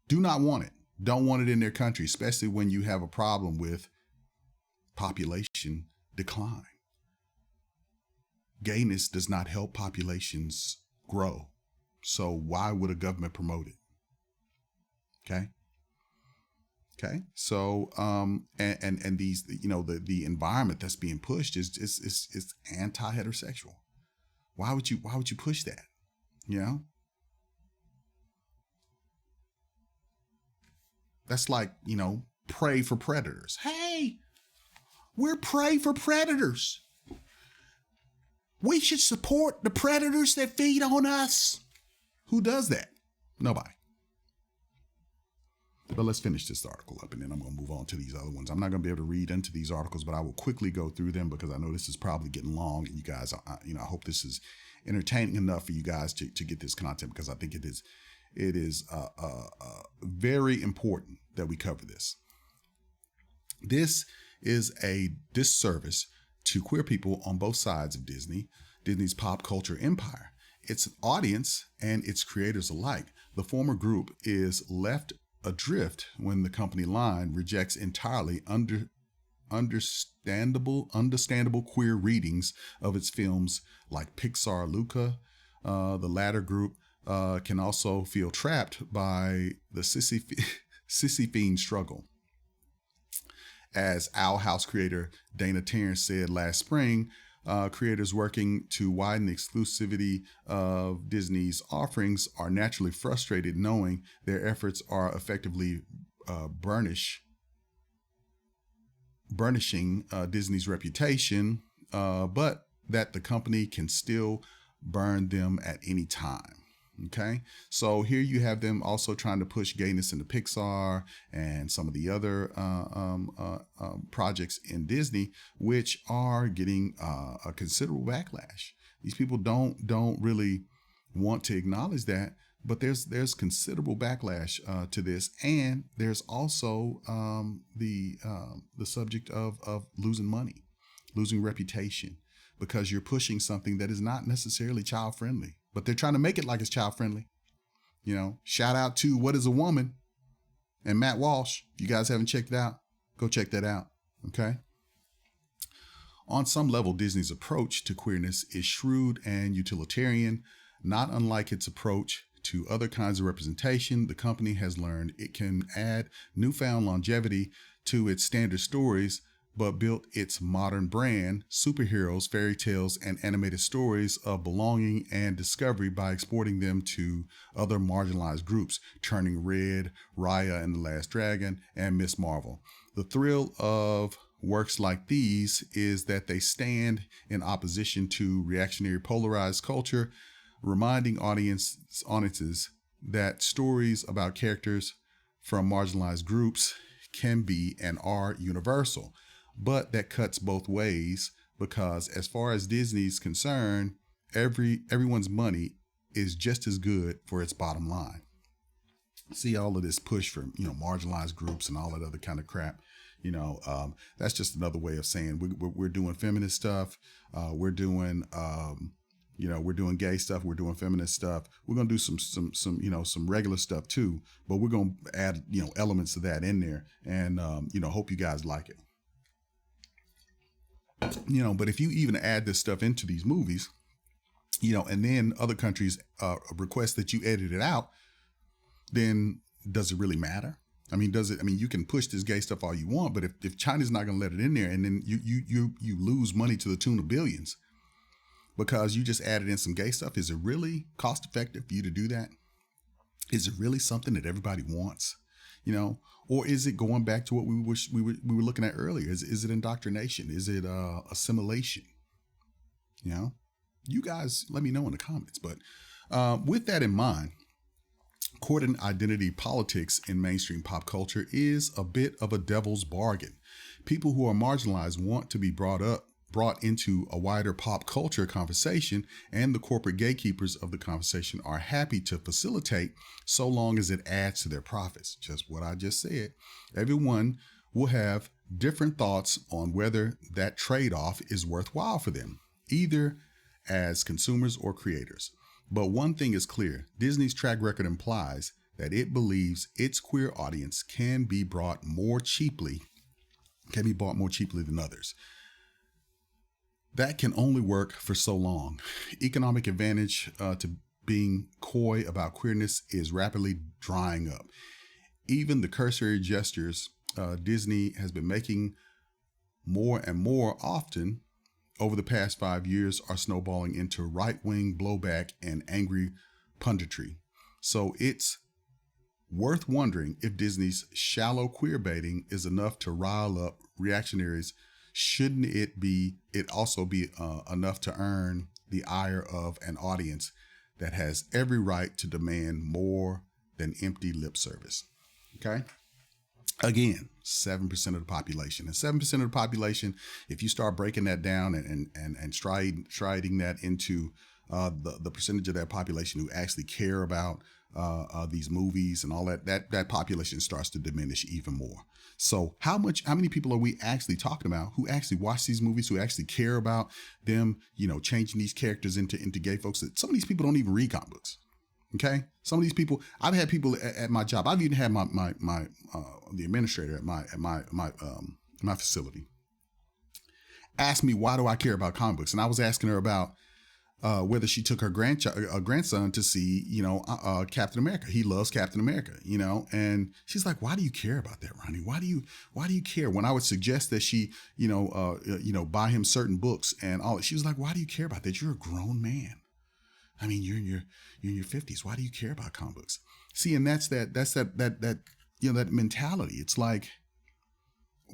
C: do not want it, don't want it in their country, especially when you have a problem with population decline. Gayness does not help populations grow. So why would a government promote it? Okay. So, and these, you know, the environment that's being pushed is anti-heterosexual. Why would you push that? You know, that's like, you know, prey for predators. Hey, we're prey for predators. We should support the predators that feed on us. Who does that? Nobody. But let's finish this article up and then I'm going to move on to these other ones. I'm not going to be able to read into these articles, but I will quickly go through them because I know this is probably getting long and you guys, I hope this is entertaining enough for you guys to get this content because I think it is very important that we cover this. This is a disservice to queer people on both sides of Disney's pop culture empire, its audience and its creators alike. The former group is left adrift when the company line rejects entirely understandable queer readings of its films like Pixar Luca. The latter group can also feel trapped by the sissy fiend struggle. As Owl House creator Dana Terrence said last spring, creators working to widen the exclusivity of Disney's offerings are naturally frustrated knowing their efforts are effectively burnishing Disney's reputation, but that the company can still burn them at any time. Okay, so here you have them also trying to push gayness into Pixar and some of the other projects in Disney, which are getting a considerable backlash. These people don't really want to acknowledge that, but there's considerable backlash to this, and there's also the subject of losing money, losing reputation, because you're pushing something that is not necessarily child friendly. But they're trying to make it like it's child friendly. You know, shout out to What is a Woman and Matt Walsh. If you guys haven't checked it out, go check that out. Okay. On some level, Disney's approach to queerness is shrewd and utilitarian. Not unlike its approach to other kinds of representation, the company has learned it can add newfound longevity to its standard stories, but built its modern brand, superheroes, fairy tales, and animated stories of belonging and discovery by exporting them to other marginalized groups, Turning Red, Raya and the Last Dragon, and Miss Marvel. The thrill of works like these is that they stand in opposition to reactionary polarized culture, reminding audiences that stories about characters from marginalized groups can be and are universal. But that cuts both ways because as far as Disney's concerned, everyone's money is just as good for its bottom line. See all of this push for, marginalized groups and all that other kind of crap. That's just another way of saying we're doing feminist stuff. We're doing, we're doing gay stuff. We're doing feminist stuff. We're going to do some regular stuff too, but we're going to add, elements of that in there and, hope you guys like it. But if you even add this stuff into these movies, and then other countries request that you edit it out, then does it really matter? I mean, you can push this gay stuff all you want, but if China's not going to let it in there, and then you lose money to the tune of billions because you just added in some gay stuff, is it really cost effective for you to do that? Is it really something that everybody wants? Or is it going back to what we were looking at earlier? Is it indoctrination? Is it assimilation? You guys let me know in the comments. But with that in mind, courting identity politics in mainstream pop culture is a bit of a devil's bargain. People who are marginalized want to be brought into a wider pop culture conversation, and the corporate gatekeepers of the conversation are happy to facilitate so long as it adds to their profits. Just what I just said. Everyone will have different thoughts on whether that trade-off is worthwhile for them, either as consumers or creators. But one thing is clear: Disney's track record implies that it believes its queer audience can be bought more cheaply than others. That can only work for so long. Economic advantage to being coy about queerness is rapidly drying up. Even the cursory gestures Disney has been making more and more often over the past 5 years are snowballing into right-wing blowback and angry punditry. So it's worth wondering if Disney's shallow queer baiting is enough to rile up reactionaries. Shouldn't it also be enough to earn the ire of an audience that has every right to demand more than empty lip service? Okay. Again, 7% of the population. And 7% of the population, if you start breaking that down and striding that into the percentage of that population who actually care about these movies and all that population starts to diminish even more. So how many people are we actually talking about who actually watch these movies, who actually care about them, changing these characters into gay folks? Some of these people don't even read comic books. Okay. Some of these people, I've had people at my job. I've even had the administrator at my facility ask me, why do I care about comic books? And I was asking her about whether she took her grandson to see, Captain America. He loves Captain America, and she's like, why do you care about that, Ronnie? Why do you care? When I would suggest that she, buy him certain books and all that, she was like, why do you care about that? You're a grown man. I mean, you're in your 50s. Why do you care about comic books? See, and that's that mentality. It's like,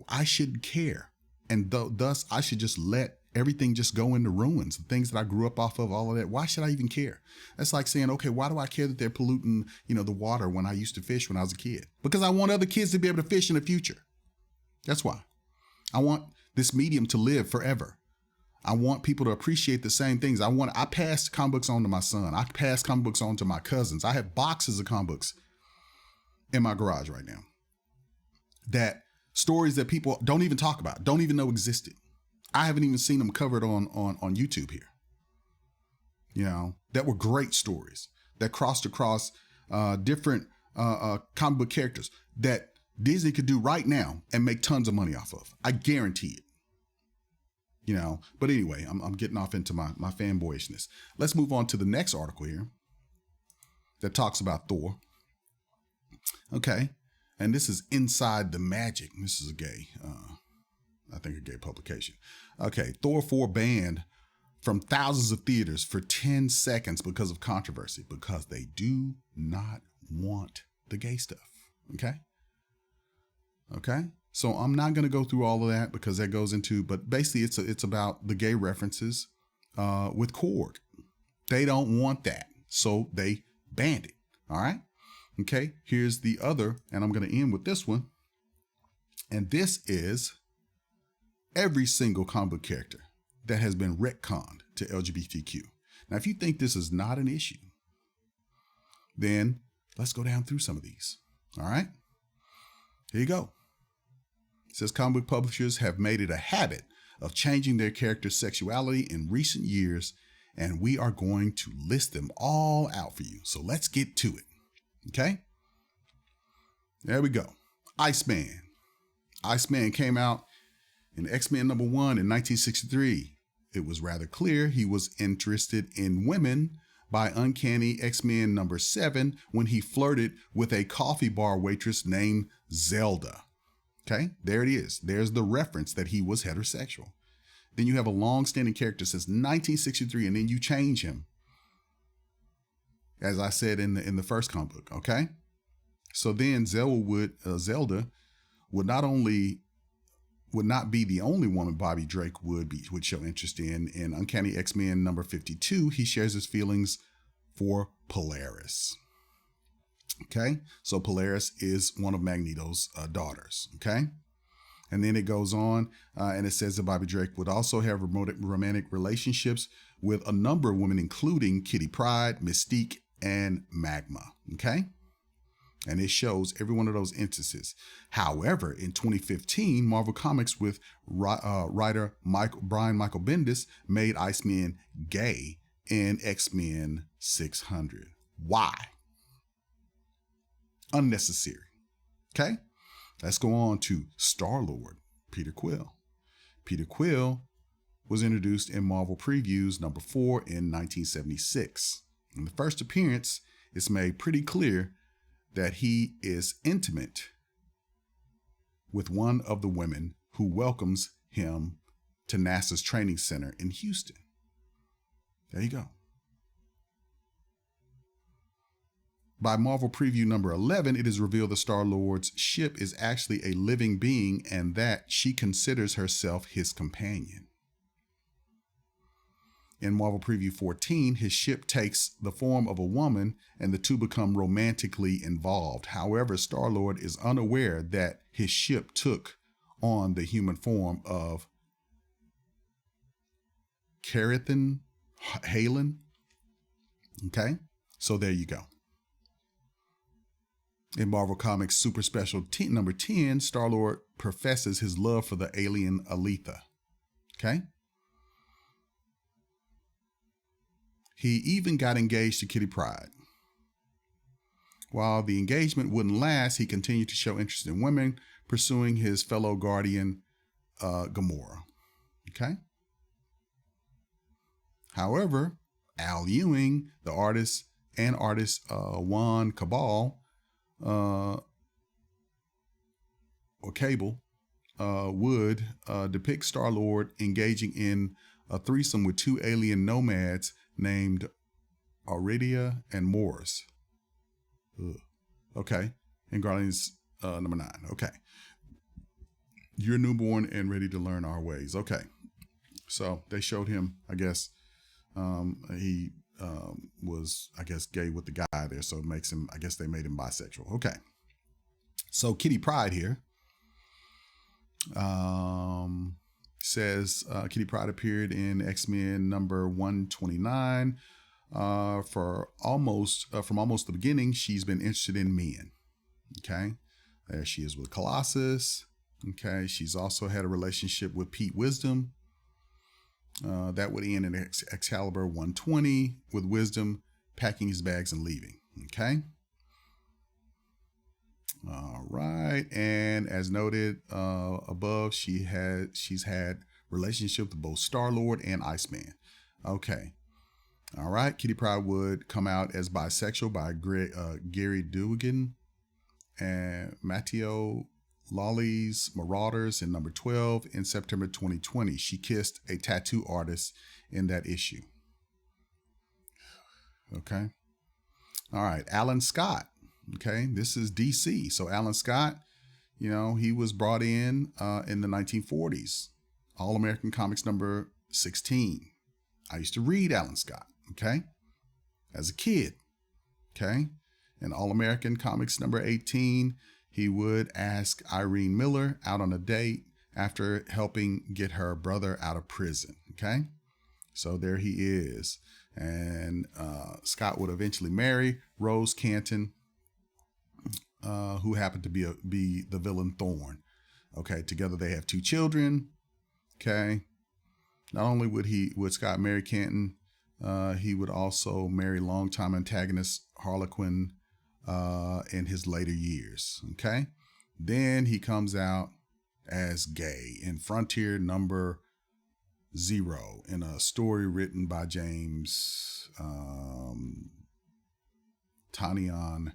C: I shouldn't care. And thus I should just let everything just go into ruins. The things that I grew up off of, all of that. Why should I even care? That's like saying, okay, why do I care that they're polluting, the water when I used to fish when I was a kid? Because I want other kids to be able to fish in the future. That's why. I want this medium to live forever. I want people to appreciate the same things. I pass comic books on to my son. I pass comic books on to my cousins. I have boxes of comic books in my garage right now. That stories that people don't even talk about, don't even know existed. I haven't even seen them covered on YouTube here. That were great stories that crossed across different comic book characters that Disney could do right now and make tons of money off of. I guarantee it. But anyway, I'm getting off into my fanboyishness. Let's move on to the next article here that talks about Thor. Okay. And this is Inside the Magic. This is a gay publication. Okay. Thor 4 banned from thousands of theaters for 10 seconds because of controversy, because they do not want the gay stuff. Okay. Okay. So I'm not going to go through all of that because that goes into, but basically it's about the gay references with Korg. They don't want that. So they banned it. All right. Okay. Here's the other, and I'm going to end with this one. And this is every single comic book character that has been retconned to LGBTQ. Now, if you think this is not an issue, then let's go down through some of these. All right. Here you go. It says comic book publishers have made it a habit of changing their characters' sexuality in recent years, and we are going to list them all out for you. So let's get to it. Okay. There we go. Iceman. Iceman came out in X-Men #1 in 1963. It was rather clear he was interested in women, by Uncanny X-Men number 7 when he flirted with a coffee bar waitress named Zelda. Okay, there it is. There's the reference that he was heterosexual. Then you have a long-standing character since 1963, and then you change him, as I said in the first comic book. Okay, so then Zelda would not be the only woman Bobby Drake would show interest in. In Uncanny X-Men number 52, he shares his feelings for Polaris. Okay, so Polaris is one of Magneto's daughters. Okay, and then it goes on and it says that Bobby Drake would also have romantic relationships with a number of women, including Kitty Pryde, Mystique, and Magma. Okay, and it shows every one of those instances. However, in 2015, Marvel Comics with writer Brian Michael Bendis made Iceman gay in X-Men 600. Why? Unnecessary. Okay, let's go on to Star-Lord, Peter Quill. Peter Quill was introduced in Marvel Previews number 4 in 1976. In the first appearance, it's made pretty clear that he is intimate with one of the women who welcomes him to NASA's training center in Houston. There you go. By Marvel Preview number 11, it is revealed that Star-Lord's ship is actually a living being and that she considers herself his companion. In Marvel Preview 14, his ship takes the form of a woman and the two become romantically involved. However, Star-Lord is unaware that his ship took on the human form of Carathan Halen. Okay, so there you go. In Marvel Comics Super Special number 10, Star-Lord professes his love for the alien Aletha. Okay? He even got engaged to Kitty Pryde. While the engagement wouldn't last, he continued to show interest in women, pursuing his fellow Guardian, Gamora. Okay? However, Al Ewing, the artist Juan Cabal, or Cable, would depict Star-Lord engaging in a threesome with two alien nomads named Aridia and Morris. Okay. In Guardians number 9. Okay. You're newborn and ready to learn our ways. Okay. So they showed him, I guess, he was, I guess, gay with the guy there. So it makes him, I guess they made him bisexual. Okay. So Kitty Pryde here says Kitty Pryde appeared in X-Men number 129. From almost the beginning, she's been interested in men. Okay. There she is with Colossus. Okay. She's also had a relationship with Pete Wisdom. That would end in Excalibur 120 with Wisdom packing his bags and leaving. Okay. All right. And as noted above, she's had relationship with both Star-Lord and Iceman. Okay. All right. Kitty Pryde would come out as bisexual by Gary Dugan and Matteo Lawley's Marauders in number 12 in September 2020. She kissed a tattoo artist in that issue. Okay. All right. Alan Scott. Okay. This is DC. So Alan Scott, you know, he was brought in the 1940s. All-American Comics number 16. I used to read Alan Scott. Okay. As a kid. Okay. In All-American Comics number 18, he would ask Irene Miller out on a date after helping get her brother out of prison. Okay. So there he is. And Scott would eventually marry Rose Canton, who happened to be the villain Thorn. Okay. Together they have 2 children. Okay. Not only would Scott marry Canton, he would also marry longtime antagonist Harlequin in his later years. Okay. Then he comes out as gay in Frontier number Zero, in a story written by James Tanian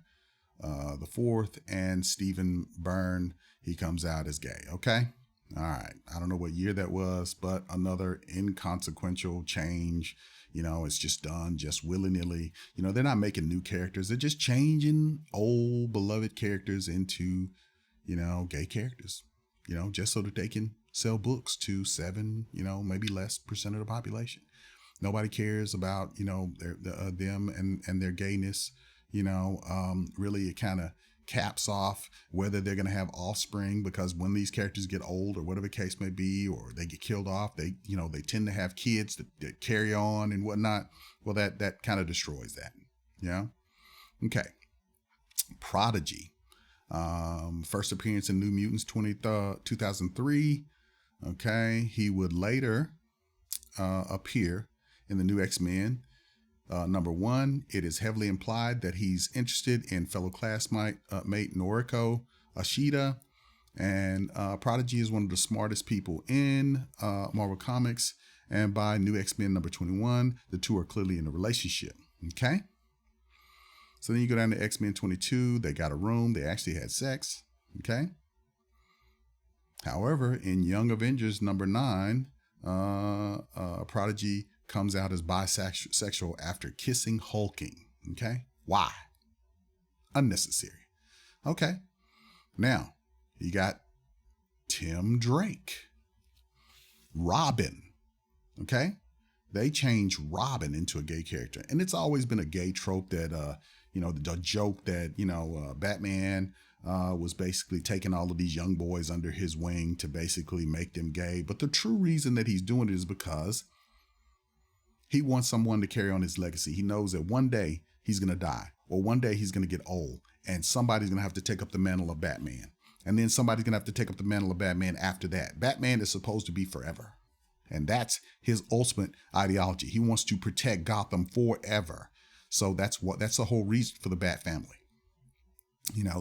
C: the fourth and Stephen Byrne. He comes out as gay. Okay. All right. I don't know what year that was, but another inconsequential change. It's just done just willy-nilly. They're not making new characters. They're just changing old beloved characters into, gay characters, just so that they can sell books to 7, maybe less percent of the population. Nobody cares about, them and their gayness. Really it kind of caps off whether they're going to have offspring, because when these characters get old or whatever the case may be, or they get killed off, they tend to have kids that carry on and whatnot. Well, that kind of destroys that. Yeah. Okay. Prodigy. First appearance in New Mutants 2003. Okay. He would later appear in the new X-Men. Number 1, it is heavily implied that he's interested in fellow classmate Noriko Ashida. And Prodigy is one of the smartest people in Marvel Comics. And by New X-Men number 21, the two are clearly in a relationship. Okay? So then you go down to X-Men 22. They got a room. They actually had sex. Okay? However, in Young Avengers number 9, Prodigy comes out as bisexual after kissing hulking. Okay? Why? Unnecessary. Okay. Now, you got Tim Drake. Robin. Okay? They changed Robin into a gay character. And it's always been a gay trope that, the joke that, Batman was basically taking all of these young boys under his wing to basically make them gay. But the true reason that he's doing it is because he wants someone to carry on his legacy. He knows that one day he's going to die, or one day he's going to get old, and somebody's going to have to take up the mantle of Batman. And then somebody's going to have to take up the mantle of Batman after that. Batman is supposed to be forever. And that's his ultimate ideology. He wants to protect Gotham forever. So that's the whole reason for the Bat family.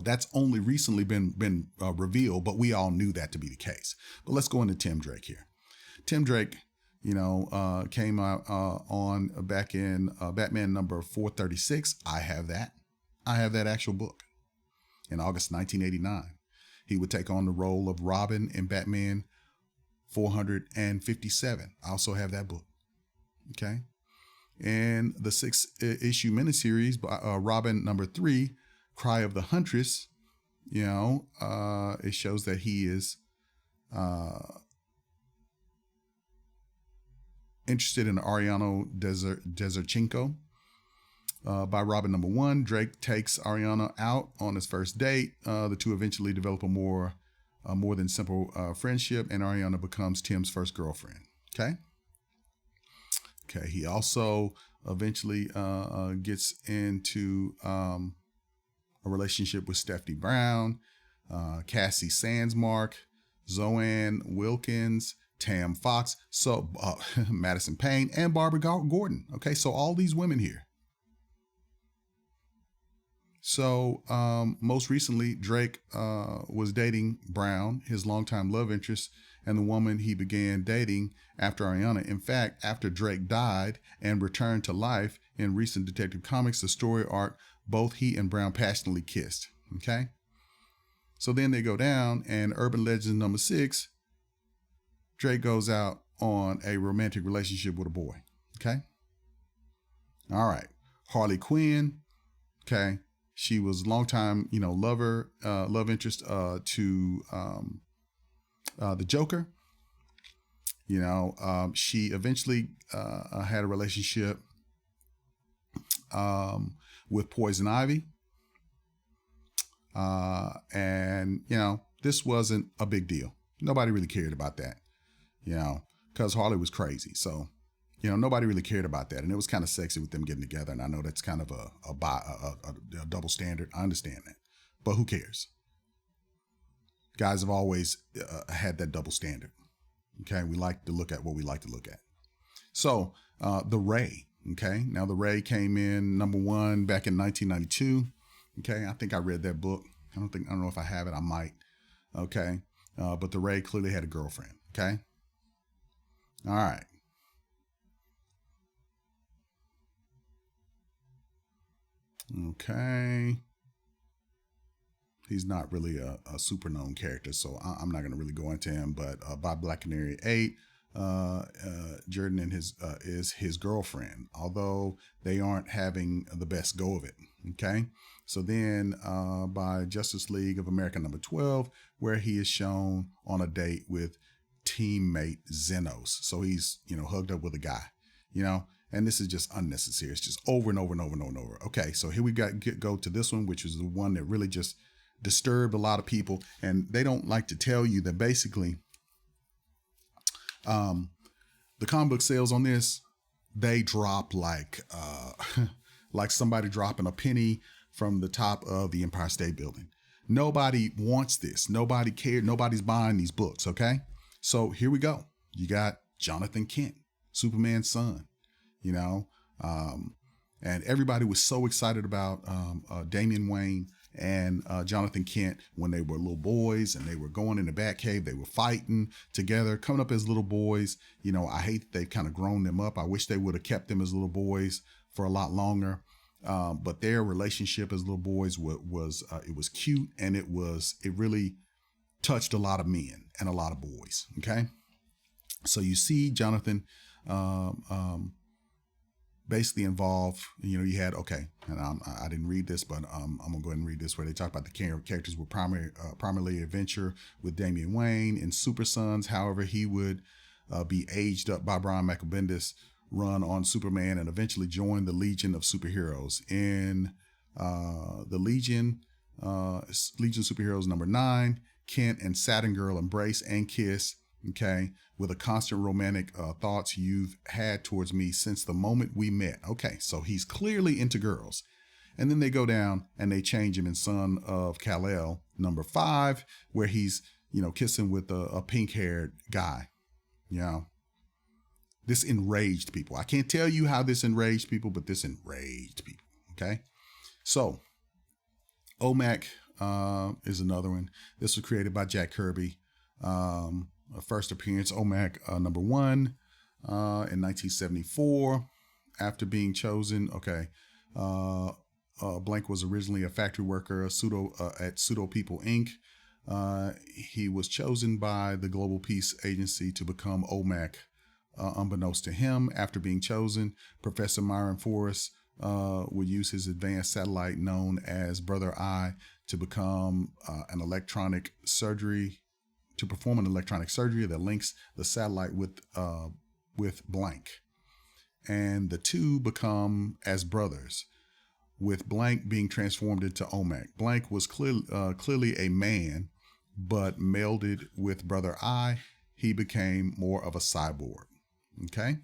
C: That's only recently been revealed, but we all knew that to be the case. But let's go into Tim Drake here. Tim Drake, came out on back in Batman number 436. I have that actual book. In August 1989, he would take on the role of Robin in Batman 457. I also have that book. Okay. And the 6-issue miniseries, Robin number 3, Cry of the Huntress, it shows that he is interested in Ariana Deserchenko. By Robin number 1, Drake takes Ariana out on his first date. The two eventually develop a more than simple friendship, and Ariana becomes Tim's first girlfriend. Okay. He also eventually gets into a relationship with Stephanie Brown, Cassie Sandsmark, Zoanne Wilkins, Tam Fox, Madison Payne, and Barbara Gordon. Okay, so all these women here. So most recently, Drake was dating Brown, his longtime love interest, and the woman he began dating after Ariana. In fact, after Drake died and returned to life in recent Detective Comics, the story arc, both he and Brown passionately kissed. Okay? So then they go down, and Urban Legend number 6, Drake goes out on a romantic relationship with a boy. Okay? All right. Harley Quinn. Okay. She was longtime, love interest to the Joker. She eventually had a relationship with Poison Ivy. And this wasn't a big deal. Nobody really cared about that, because Harley was crazy. So, nobody really cared about that. And it was kind of sexy with them getting together. And I know that's kind of a double standard. I understand that. But who cares? Guys have always had that double standard. Okay. We like to look at what we like to look at. So the Ray. Okay. Now the Ray came in number 1 back in 1992. Okay. I think I read that book. I don't know if I have it. I might. Okay. But the Ray clearly had a girlfriend. Okay. All right. Okay. He's not really a super known character, so I'm not going to really go into him. But Bob Black Canary 8, Jordan and is his girlfriend, although they aren't having the best go of it. Okay. So then by Justice League of America number 12, where he is shown on a date with teammate Xenos. So he's, hugged up with a guy, and this is just unnecessary. It's just over and over and over and over and over. Okay. So here we go to this one, which is the one that really just disturbed a lot of people, and they don't like to tell you that basically the comic book sales on this, they drop like like somebody dropping a penny from the top of the Empire State Building. Nobody wants this. Nobody cared. Nobody's buying these books. Okay. So here we go. You got Jonathan Kent, Superman's son, and everybody was so excited about Damian Wayne and Jonathan Kent when they were little boys, and they were going in the Batcave. They were fighting together, coming up as little boys. I hate that they've kind of grown them up. I wish they would have kept them as little boys for a lot longer. But their relationship as little boys was it was cute, and it really touched a lot of men and a lot of boys. Okay, so you see Jonathan basically involved. You had and I didn't read this, but I'm gonna go ahead and read this, where they talk about the characters were primarily adventure with Damian Wayne in Super Sons. However, he would be aged up by Brian Michael Bendis' run on Superman, and eventually join the Legion of Superheroes. In the Legion Superheroes number 9, Kent and Saturn Girl embrace and kiss, okay, with a constant romantic thoughts you've had towards me since the moment we met. Okay, so he's clearly into girls. And then they go down and they change him in Son of Kal-El number 5, where he's, kissing with a pink-haired guy. This enraged people. I can't tell you how this enraged people, but this enraged people. Okay. So OMAC is another one. This was created by Jack Kirby. First appearance, OMAC number 1 in 1974. After being chosen, Blank was originally a factory worker at Pseudo People Inc. He was chosen by the Global Peace Agency to become OMAC. Unbeknownst to him, after being chosen, Professor Myron Forrest would use his advanced satellite known as Brother Eye to perform an electronic surgery that links the satellite with Blank. And the two become as brothers, with Blank being transformed into OMAC. Blank was clearly a man, but melded with Brother Eye, he became more of a cyborg. Okay,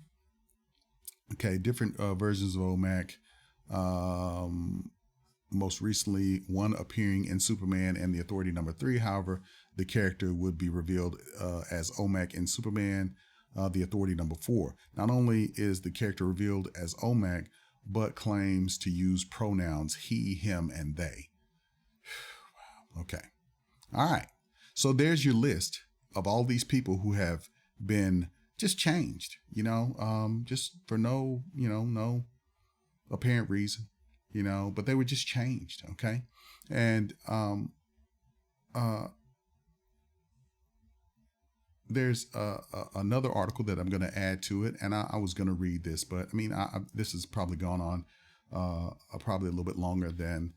C: different versions of OMAC. Most recently, one appearing in Superman and the Authority number 3. However, the character would be revealed as OMAC in Superman, the Authority number 4. Not only is the character revealed as OMAC, but claims to use pronouns he, him, and they. Wow. Okay. All right. So there's your list of all these people who have been just changed, just for no apparent reason, but they were just changed. Okay. And, there's another article that I'm going to add to it, and I was going to read this, but this has probably gone on probably a little bit longer than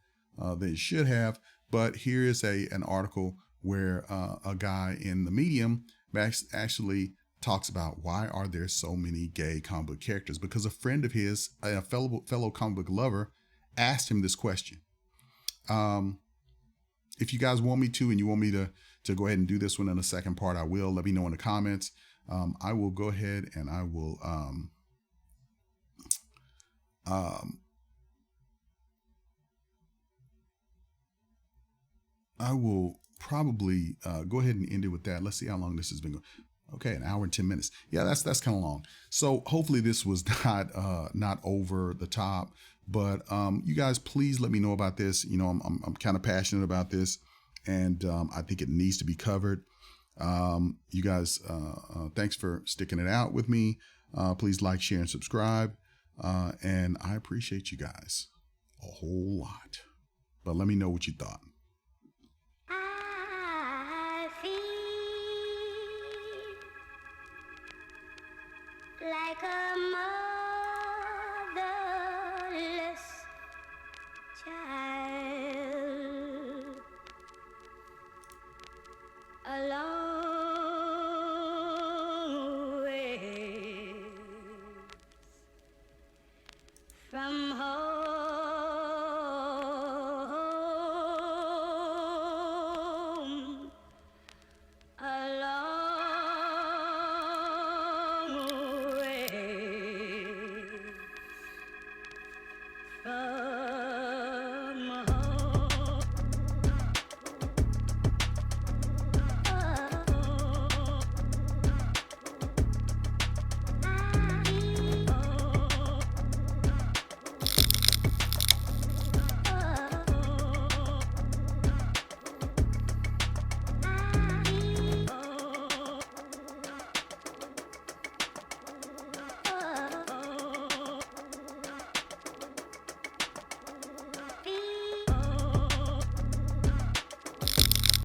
C: it should have. But here is an article where a guy in the Medium actually talks about why are there so many gay comic book characters, because a friend of his, a fellow comic book lover, asked him this question. If you guys want me to, and you want me to go ahead and do this one in a second part, I will. Let me know in the comments. I will go ahead and I will probably go ahead and end it with that. Let's see how long this has been going. Okay, 1 hour and 10 minutes. Yeah, that's kind of long. So hopefully this was not over the top. But you guys, please let me know about this. I'm kind of passionate about this, and I think it needs to be covered. You guys, thanks for sticking it out with me. Please like, share, and subscribe. And I appreciate you guys a whole lot. But let me know what you thought.
H: I feel like a